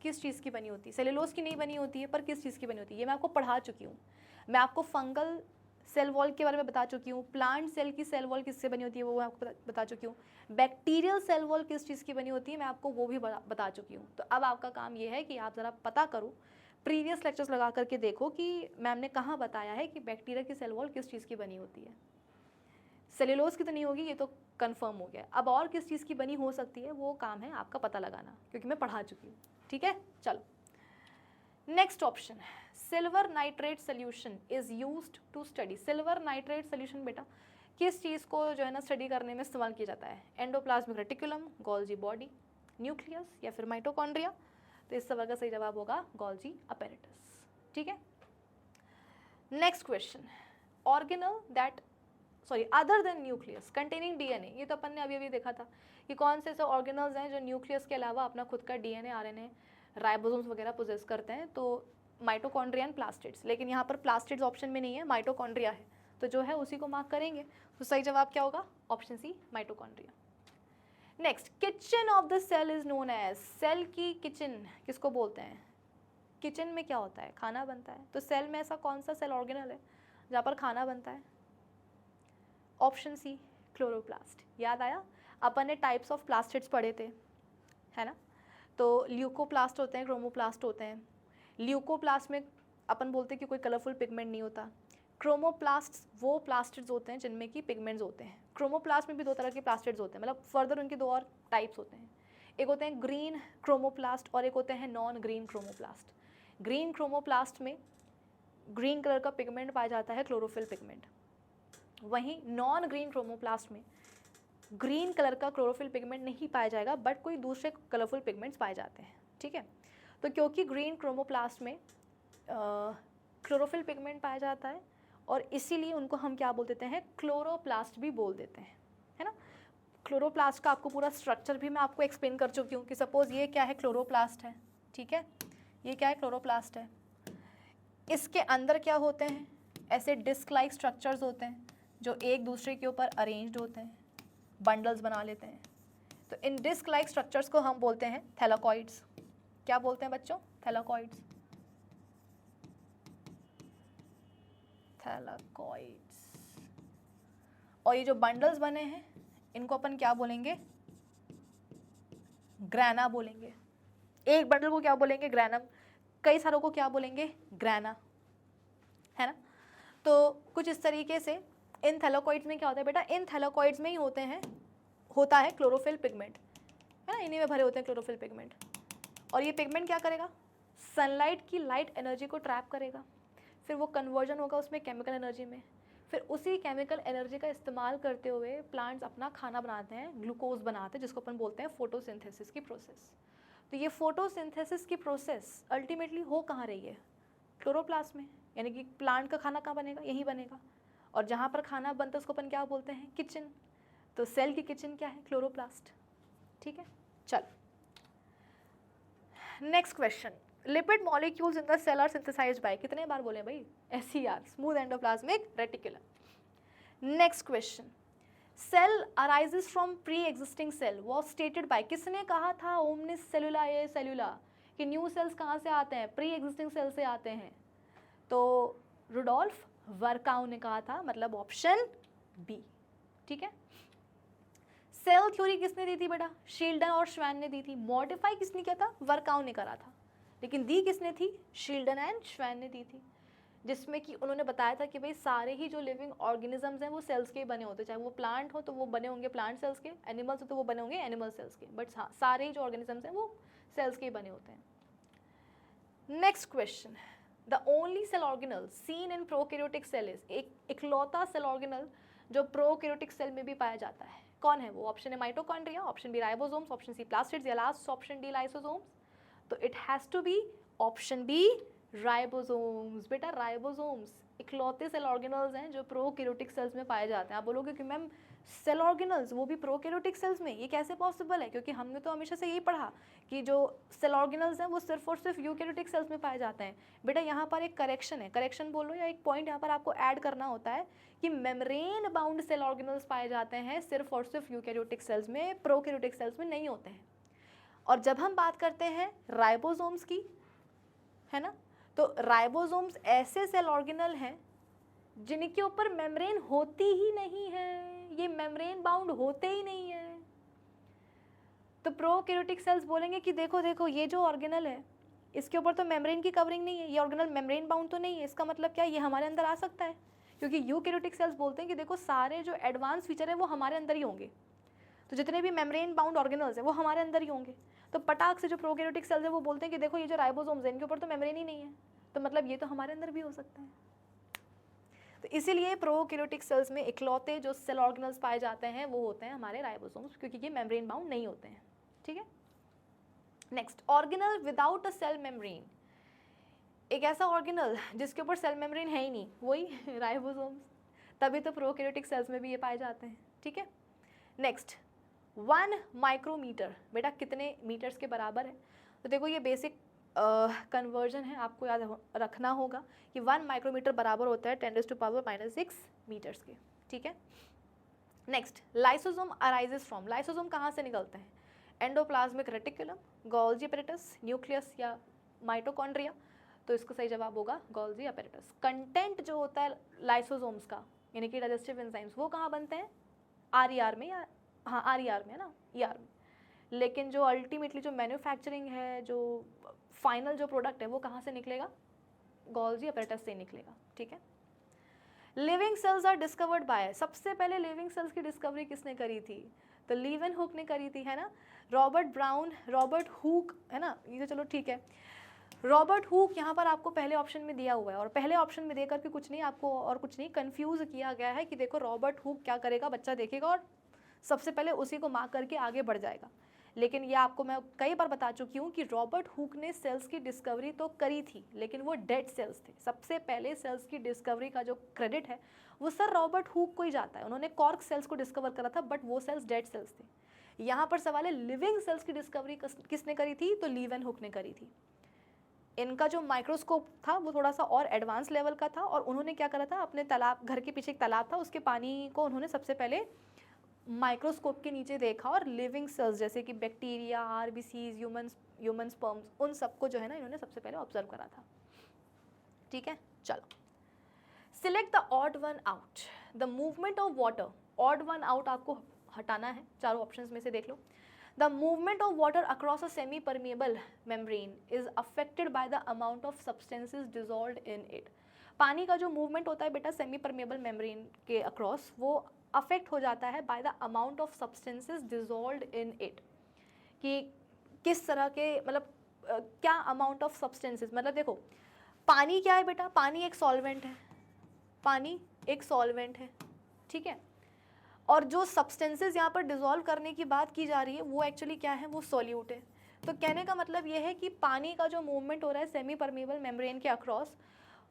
किस चीज़ की बनी होती है, सेल्यूलोज की नहीं बनी होती है पर किस चीज़ की बनी होती है, ये मैं आपको पढ़ा चुकी हूँ। मैं आपको फंगल सेल वॉल के बारे में बता चुकी हूँ, प्लांट सेल की सेल वॉल किससे बनी होती है वो मैं आपको बता चुकी हूँ, बैक्टीरियल सेल वॉल किस चीज़ की बनी होती है मैं आपको वो भी बता चुकी हूँ। तो अब आपका काम ये है कि आप ज़रा पता करो, प्रीवियस लेक्चर्स लगा करके देखो कि मैम ने कहाँ बताया है कि बैक्टीरिया की सेल वॉल किस चीज़ की बनी होती है। सेल्यूलोज की तो नहीं होगी, ये तो कंफर्म हो गया। अब और किस चीज़ की बनी हो सकती है वो काम है आपका पता लगाना, क्योंकि मैं पढ़ा चुकी हूँ, ठीक है। चलो next option, silver nitrate solution is used to study. Silver nitrate solution बेटा किस चीज़ को जो है ना स्टडी करने में इस्तेमाल किया जाता है, endoplasmic reticulum, Golgi body, nucleus या फिर माइटोकॉन्ड्रिया। तो इस सवाल का सही जवाब होगा गोल्जी अपैरेटस, ठीक है। Next question, organelle that other than nucleus containing DNA. ये तो अपन ने अभी देखा था कि कौन से ऐसे ऑर्गेनल्स हैं जो न्यूक्लियस के अलावा अपना खुद का डीएनए, आरएनए, राइबोसोम्स वगैरह पोजेस करते हैं। तो माइटोकॉन्ड्रिया एंड प्लास्टिड्स, लेकिन यहाँ पर प्लास्टिड्स ऑप्शन में नहीं है, माइटोकॉन्ड्रिया है, तो जो है उसी को मार्क करेंगे। तो सही जवाब क्या होगा, option C mitochondria. Next, kitchen of the cell is known as, cell की किचन किसको बोलते हैं? किचन में क्या होता है? खाना बनता है। तो सेल में ऐसा कौन सा सेल ऑर्गेनल है जहाँ पर खाना बनता है? Option C, chloroplast. याद आया, अपन ने टाइप्स ऑफ प्लास्टिड्स पढ़े थे, है ना? तो ल्यूकोप्लास्ट होते हैं, क्रोमोप्लास्ट होते हैं। ल्यूकोप्लास्ट में अपन बोलते हैं कि कोई कलरफुल पिगमेंट नहीं होता। क्रोमोप्लास्ट वो प्लास्टिड्स होते हैं जिनमें कि पिगमेंट्स होते हैं। क्रोमोप्लास्ट में भी दो तरह के प्लास्टिड्स होते हैं, मतलब फर्दर उनके दो और टाइप्स होते हैं। एक होते हैं ग्रीन क्रोमोप्लास्ट और एक होते हैं non green chromoplast. Green chromoplast में ग्रीन कलर का पिगमेंट पाया जाता है, क्लोरोफिल पिगमेंट। वहीं नॉन ग्रीन क्रोमोप्लास्ट में ग्रीन कलर का क्लोरोफिल पिगमेंट नहीं पाया जाएगा, बट कोई दूसरे कलरफुल पिगमेंट्स पाए जाते हैं, ठीक है? तो क्योंकि ग्रीन क्रोमोप्लास्ट में क्लोरोफिल पिगमेंट पाया जाता है और इसीलिए उनको हम क्या बोल देते हैं? क्लोरोप्लास्ट भी बोल देते हैं, है ना? क्लोरोप्लास्ट का आपको पूरा स्ट्रक्चर भी मैं आपको एक्सप्लेन कर चुकी हूँ कि सपोज ये क्या है? क्लोरोप्लास्ट है, ठीक है? ये क्या है? क्लोरोप्लास्ट है। इसके अंदर क्या होते हैं? ऐसे डिस्क लाइक स्ट्रक्चर्स होते हैं जो एक दूसरे के ऊपर अरेंज्ड होते हैं, बंडल्स बना लेते हैं। तो इन डिस्क लाइक स्ट्रक्चर्स को हम बोलते हैं थैलाकॉइड्स। क्या बोलते हैं बच्चों? थैलाकॉइड्स। थैलाकॉइड्स। और ये जो बंडल्स बने हैं इनको अपन क्या बोलेंगे? ग्रैना बोलेंगे। एक बंडल को क्या बोलेंगे? ग्रैनम। कई सारों को क्या बोलेंगे? ग्रैना, है ना? तो कुछ इस तरीके से इन थैलाकॉइड्स में क्या होता है बेटा? इन थैलाकॉइड्स में ही होता है क्लोरोफिल पिगमेंट, है ना? इन्हीं में भरे होते हैं क्लोरोफिल पिगमेंट। और ये पिगमेंट क्या करेगा? सनलाइट की लाइट एनर्जी को ट्रैप करेगा, फिर वो कन्वर्जन होगा उसमें केमिकल एनर्जी में, फिर उसी केमिकल एनर्जी का इस्तेमाल करते हुए प्लांट्स अपना खाना बनाते हैं, ग्लूकोज बनाते हैं, जिसको अपन बोलते हैं फोटोसिंथेसिस की प्रोसेस। तो ये फोटोसिंथेसिस की प्रोसेस अल्टीमेटली हो कहाँ रही है? क्लोरोप्लास्ट में। यानी कि प्लांट का खाना कहाँ बनेगा? यहीं बनेगा। और जहाँ पर खाना बनता है उसको अपन क्या बोलते हैं? किचन। तो सेल की किचन क्या है? क्लोरोप्लास्ट, ठीक है? चल next question, lipid molecules in the cell are synthesised by, कितने बार बोले भाई? SER, smooth endoplasmic reticulum. Next question, cell arises from pre existing cell was stated by, किसने कहा था ओमनिस सेलुला ए सेलुला कि न्यू सेल्स कहाँ से आते हैं? प्री एग्जिस्टिंग सेल से आते हैं। तो रुडोल्फ वर्काउ ने कहा था, मतलब ऑप्शन बी, ठीक है? सेल थ्योरी किसने दी थी बेटा? शील्डन और श्वैन ने दी थी। मॉडिफाई किसने किया था? वर्काउ ने करा था। लेकिन दी किसने थी? शील्डन एंड श्वैन ने दी थी, जिसमें कि उन्होंने बताया था कि भाई सारे ही जो लिविंग ऑर्गेनिजम्स हैं वो सेल्स के बने होते हैं, चाहे वो प्लांट हो तो वो बने होंगे प्लांट सेल्स के, एनिमल्स हो तो वो बने होंगे एनिमल सेल्स के, बट हाँ सारे ही जो ऑर्गेनिजम्स हैं वो सेल्स के बने होते हैं। Next question, the only cell organelle seen in prokaryotic cell is, एक इकलौता सेल ऑर्गेनल जो प्रोकैरियोटिक सेल में भी पाया जाता है, कौन है वो? Option A mitochondria, option B ribosomes, option C plastids, या लास्ट ऑप्शन डी लाइसोसोम्स। तो it has to be option B ribosomes. बेटा राइबोसोम्स इकलौते सेल ऑर्गेनल्स हैं जो प्रोकैरियोटिक सेल्स में पाए जाते हैं। आप बोलोगे कि मैम सेल ऑर्गेनल्स वो भी प्रोकैरियोटिक सेल्स में, ये कैसे पॉसिबल है? क्योंकि हमने तो हमेशा से यही पढ़ा कि जो सेल ऑर्गेनल्स हैं वो सिर्फ और सिर्फ यूकैरियोटिक सेल्स में पाए जाते हैं। बेटा यहाँ पर एक करेक्शन है, करेक्शन बोलो या एक पॉइंट यहाँ पर आपको ऐड करना होता है कि मेम्ब्रेन बाउंड सेल ऑर्गेनल्स पाए जाते हैं सिर्फ और सिर्फ यूकैरियोटिक सेल्स में, प्रोकैरियोटिक सेल्स में नहीं होते हैं। और जब हम बात करते हैं राइबोसोम्स की, है ना, तो राइबोसोम्स ऐसे सेल ऑर्गेनल हैं जिनके ऊपर मेम्ब्रेन होती ही नहीं है, ये मेम्ब्रेन बाउंड होते ही नहीं है। तो प्रोकैरियोटिक सेल्स बोलेंगे कि देखो देखो ये जो ऑर्गेनल है इसके ऊपर तो मेम्ब्रेन की कवरिंग नहीं है, ये ऑर्गेनल मेम्ब्रेन बाउंड तो नहीं है, इसका मतलब क्या ये हमारे अंदर आ सकता है? क्योंकि यूकैरियोटिक सेल्स बोलते हैं कि देखो सारे जो एडवांस फीचर है वो हमारे अंदर ही होंगे, तो जितने भी मेम्ब्रेन बाउंड ऑर्गेनल्स है वो हमारे अंदर ही होंगे। तो पटाख से जो प्रोकैरियोटिक सेल्स है वो बोलते हैं कि देखो ये जो राइबोसोम्स है इनके ऊपर तो मेम्ब्रेन ही नहीं है, तो मतलब ये तो हमारे अंदर भी हो सकता है। तो इसीलिए प्रोकैरियोटिक सेल्स में इकलौते जो सेल ऑर्गेनल्स पाए जाते हैं वो होते हैं हमारे राइबोसोम्स, क्योंकि ये मेम्ब्रेन बाउंड नहीं होते हैं, ठीक है? Next, organelle without a cell membrane, एक ऐसा ऑर्गेनल जिसके ऊपर सेल मेम्ब्रेन है ही नहीं, वही राइबोसोम्स, तभी तो प्रोकैरियोटिक सेल्स में भी ये पाए जाते हैं, ठीक है? नेक्स्ट, 1 माइक्रोमीटर, बेटा कितने मीटर्स के बराबर है? तो देखो ये बेसिक कन्वर्जन है, आपको याद रखना होगा कि 1 माइक्रोमीटर बराबर होता है 10⁻⁻⁶ मीटर्स के, ठीक है? Next, lysosome arises from, lysosome कहाँ से निकलते हैं? Endoplasmic reticulum, Golgi apparatus, nucleus या माइटोकॉन्ड्रिया। तो इसका सही जवाब होगा गोल्जी अपैरेटस। कंटेंट जो होता है लाइसोसोम्स का यानी कि डाइजेस्टिव एंजाइम्स, वो कहाँ बनते हैं? आरईआर में, या हाँ आरईआर में है ना, ईआर में। लेकिन जो अल्टीमेटली जो मैन्युफैक्चरिंग है, जो फाइनल जो प्रोडक्ट है, वो कहाँ से निकलेगा? गोल्जी अपैरेटस से निकलेगा। ठीक है। Living cells are discovered by, सबसे पहले लिविंग सेल्स की डिस्कवरी किसने करी थी? तो लीवेनहुक ने करी थी, है ना। रॉबर्ट ब्राउन, रॉबर्ट हुक, है ना, ये तो चलो ठीक है। रॉबर्ट हुक यहाँ पर आपको पहले ऑप्शन में दिया हुआ है, और पहले ऑप्शन में देकर के कुछ नहीं, आपको और कुछ नहीं कंफ्यूज किया गया है कि देखो रॉबर्ट हुक क्या करेगा, बच्चा देखेगा और सबसे पहले उसी को मार्क करके आगे बढ़ जाएगा। लेकिन ये आपको मैं कई बार बता चुकी हूँ कि रॉबर्ट हुक ने सेल्स की डिस्कवरी तो करी थी, लेकिन वो डेड सेल्स थे। सबसे पहले सेल्स की डिस्कवरी का जो क्रेडिट है वो सर रॉबर्ट हुक को ही जाता है। उन्होंने कॉर्क सेल्स को डिस्कवर करा था, बट वो सेल्स डेड सेल्स थे। यहाँ पर सवाल है लिविंग सेल्स की डिस्कवरी किसने करी थी? तो लीवेनहुक ने करी थी। इनका जो माइक्रोस्कोप था वो थोड़ा सा और एडवांस लेवल का था, और उन्होंने क्या करा था, अपने तालाब, घर के पीछे एक तालाब था, उसके पानी को उन्होंने सबसे पहले माइक्रोस्कोप के नीचे देखा, और लिविंग सेल्स जैसे कि बैक्टीरिया, आरबीसीज, ह्यूमन स्पर्म्स, उन सबको जो है ना इन्होंने सबसे पहले ऑब्जर्व करा था। ठीक है, चलो। Select the odd one out, the movement of water, odd one out आपको हटाना है, चारों ऑप्शंस में से देख लो। The movement of water across a semi permeable membrane is affected by the amount of substances dissolved in it. पानी का जो मूवमेंट होता है बेटा सेमी परमिएबल मेम्ब्रेन के अक्रॉस, वो अफेक्ट हो जाता है by the amount of substances dissolved in it, कि किस तरह के, मतलब क्या अमाउंट ऑफ सब्सटेंसेज, मतलब देखो पानी क्या है बेटा, पानी एक सॉल्वेंट है, पानी एक सॉल्वेंट है, ठीक है। और जो सब्सटेंसेज यहाँ पर डिजॉल्व करने की बात की जा रही है वो एक्चुअली क्या है, वो सॉल्यूट है। तो कहने का मतलब ये है कि पानी का जो मूवमेंट हो रहा है सेमी परमिएबल मेम्ब्रेन के अक्रॉस,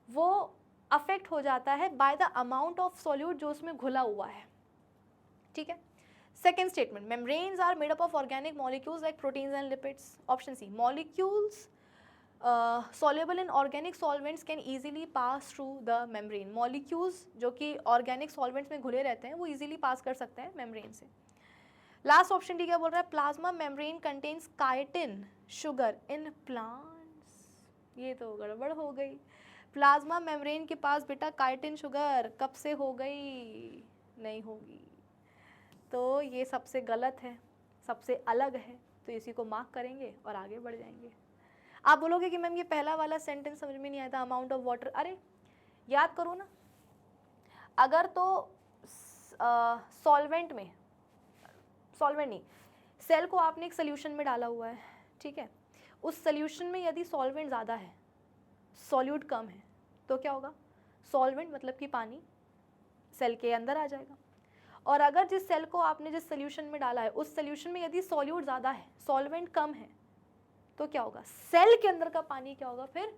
वो अफेक्ट हो जाता है by the amount of solute जो उसमें घुला हुआ है। ठीक है। Second statement, membranes are made up of organic molecules like proteins and lipids. Option C, molecules soluble in organic solvents can easily pass through the membrane। molecules जो कि organic solvents में घुले रहते हैं वो easily pass कर सकते हैं membrane से। लास्ट ऑप्शन डी क्या बोल रहा है, plasma membrane contains chitin sugar in plants. ये तो गड़बड़ हो गई, प्लाज्मा मेम्ब्रेन के पास बेटा काइटिन शुगर कब से हो गई, नहीं होगी। तो ये सबसे गलत है, सबसे अलग है, तो इसी को मार्क करेंगे और आगे बढ़ जाएंगे। आप बोलोगे कि मैम ये पहला वाला सेंटेंस समझ में नहीं आया था, अमाउंट ऑफ वाटर, अरे याद करो ना, अगर तो सॉल्वेंट में, सॉल्वेंट नहीं, सेल को आपने एक सोल्यूशन में डाला हुआ है, ठीक है, उस सोल्यूशन में यदि सॉल्वेंट ज़्यादा है, सॉल्यूट कम है, तो क्या होगा, सॉल्वेंट मतलब कि पानी सेल के अंदर आ जाएगा। और अगर जिस सेल को आपने जिस सोल्यूशन में डाला है उस सोल्यूशन में यदि सॉल्यूट ज़्यादा है, सॉल्वेंट कम है, तो क्या होगा, सेल के अंदर का पानी क्या होगा, फिर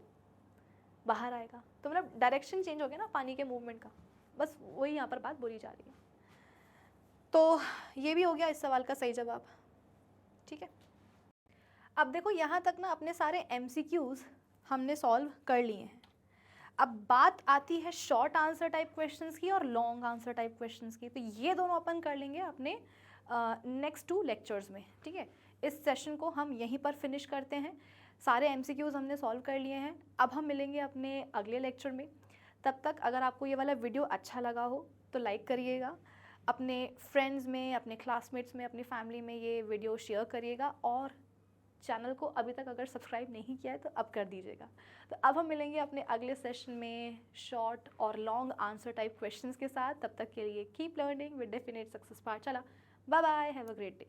बाहर आएगा। तो मतलब डायरेक्शन चेंज हो गया ना पानी के मूवमेंट का, बस वही यहाँ पर बात बोली जा रही है। तो ये भी हो गया इस सवाल का सही जवाब। ठीक है, अब देखो यहाँ तक ना अपने सारे MCQs हमने सॉल्व कर लिए हैं। अब बात आती है शॉर्ट आंसर टाइप क्वेश्चंस की और लॉन्ग आंसर टाइप क्वेश्चंस की। तो ये दोनों अपन कर लेंगे अपने नेक्स्ट 2 लेक्चर्स में। ठीक है, इस सेशन को हम यहीं पर फिनिश करते हैं। सारे MCQs हमने सॉल्व कर लिए हैं। अब हम मिलेंगे अपने अगले लेक्चर में। तब तक अगर आपको ये वाला वीडियो अच्छा लगा हो तो लाइक करिएगा, अपने फ्रेंड्स में, अपने क्लासमेट्स में, अपनी फैमिली में ये वीडियो शेयर करिएगा, और चैनल को अभी तक अगर सब्सक्राइब नहीं किया है तो अब कर दीजिएगा। तो अब हम मिलेंगे अपने अगले सेशन में शॉर्ट और लॉन्ग आंसर टाइप क्वेश्चंस के साथ। तब तक के लिए keep learning with definite success part. चला, bye bye, have a great day.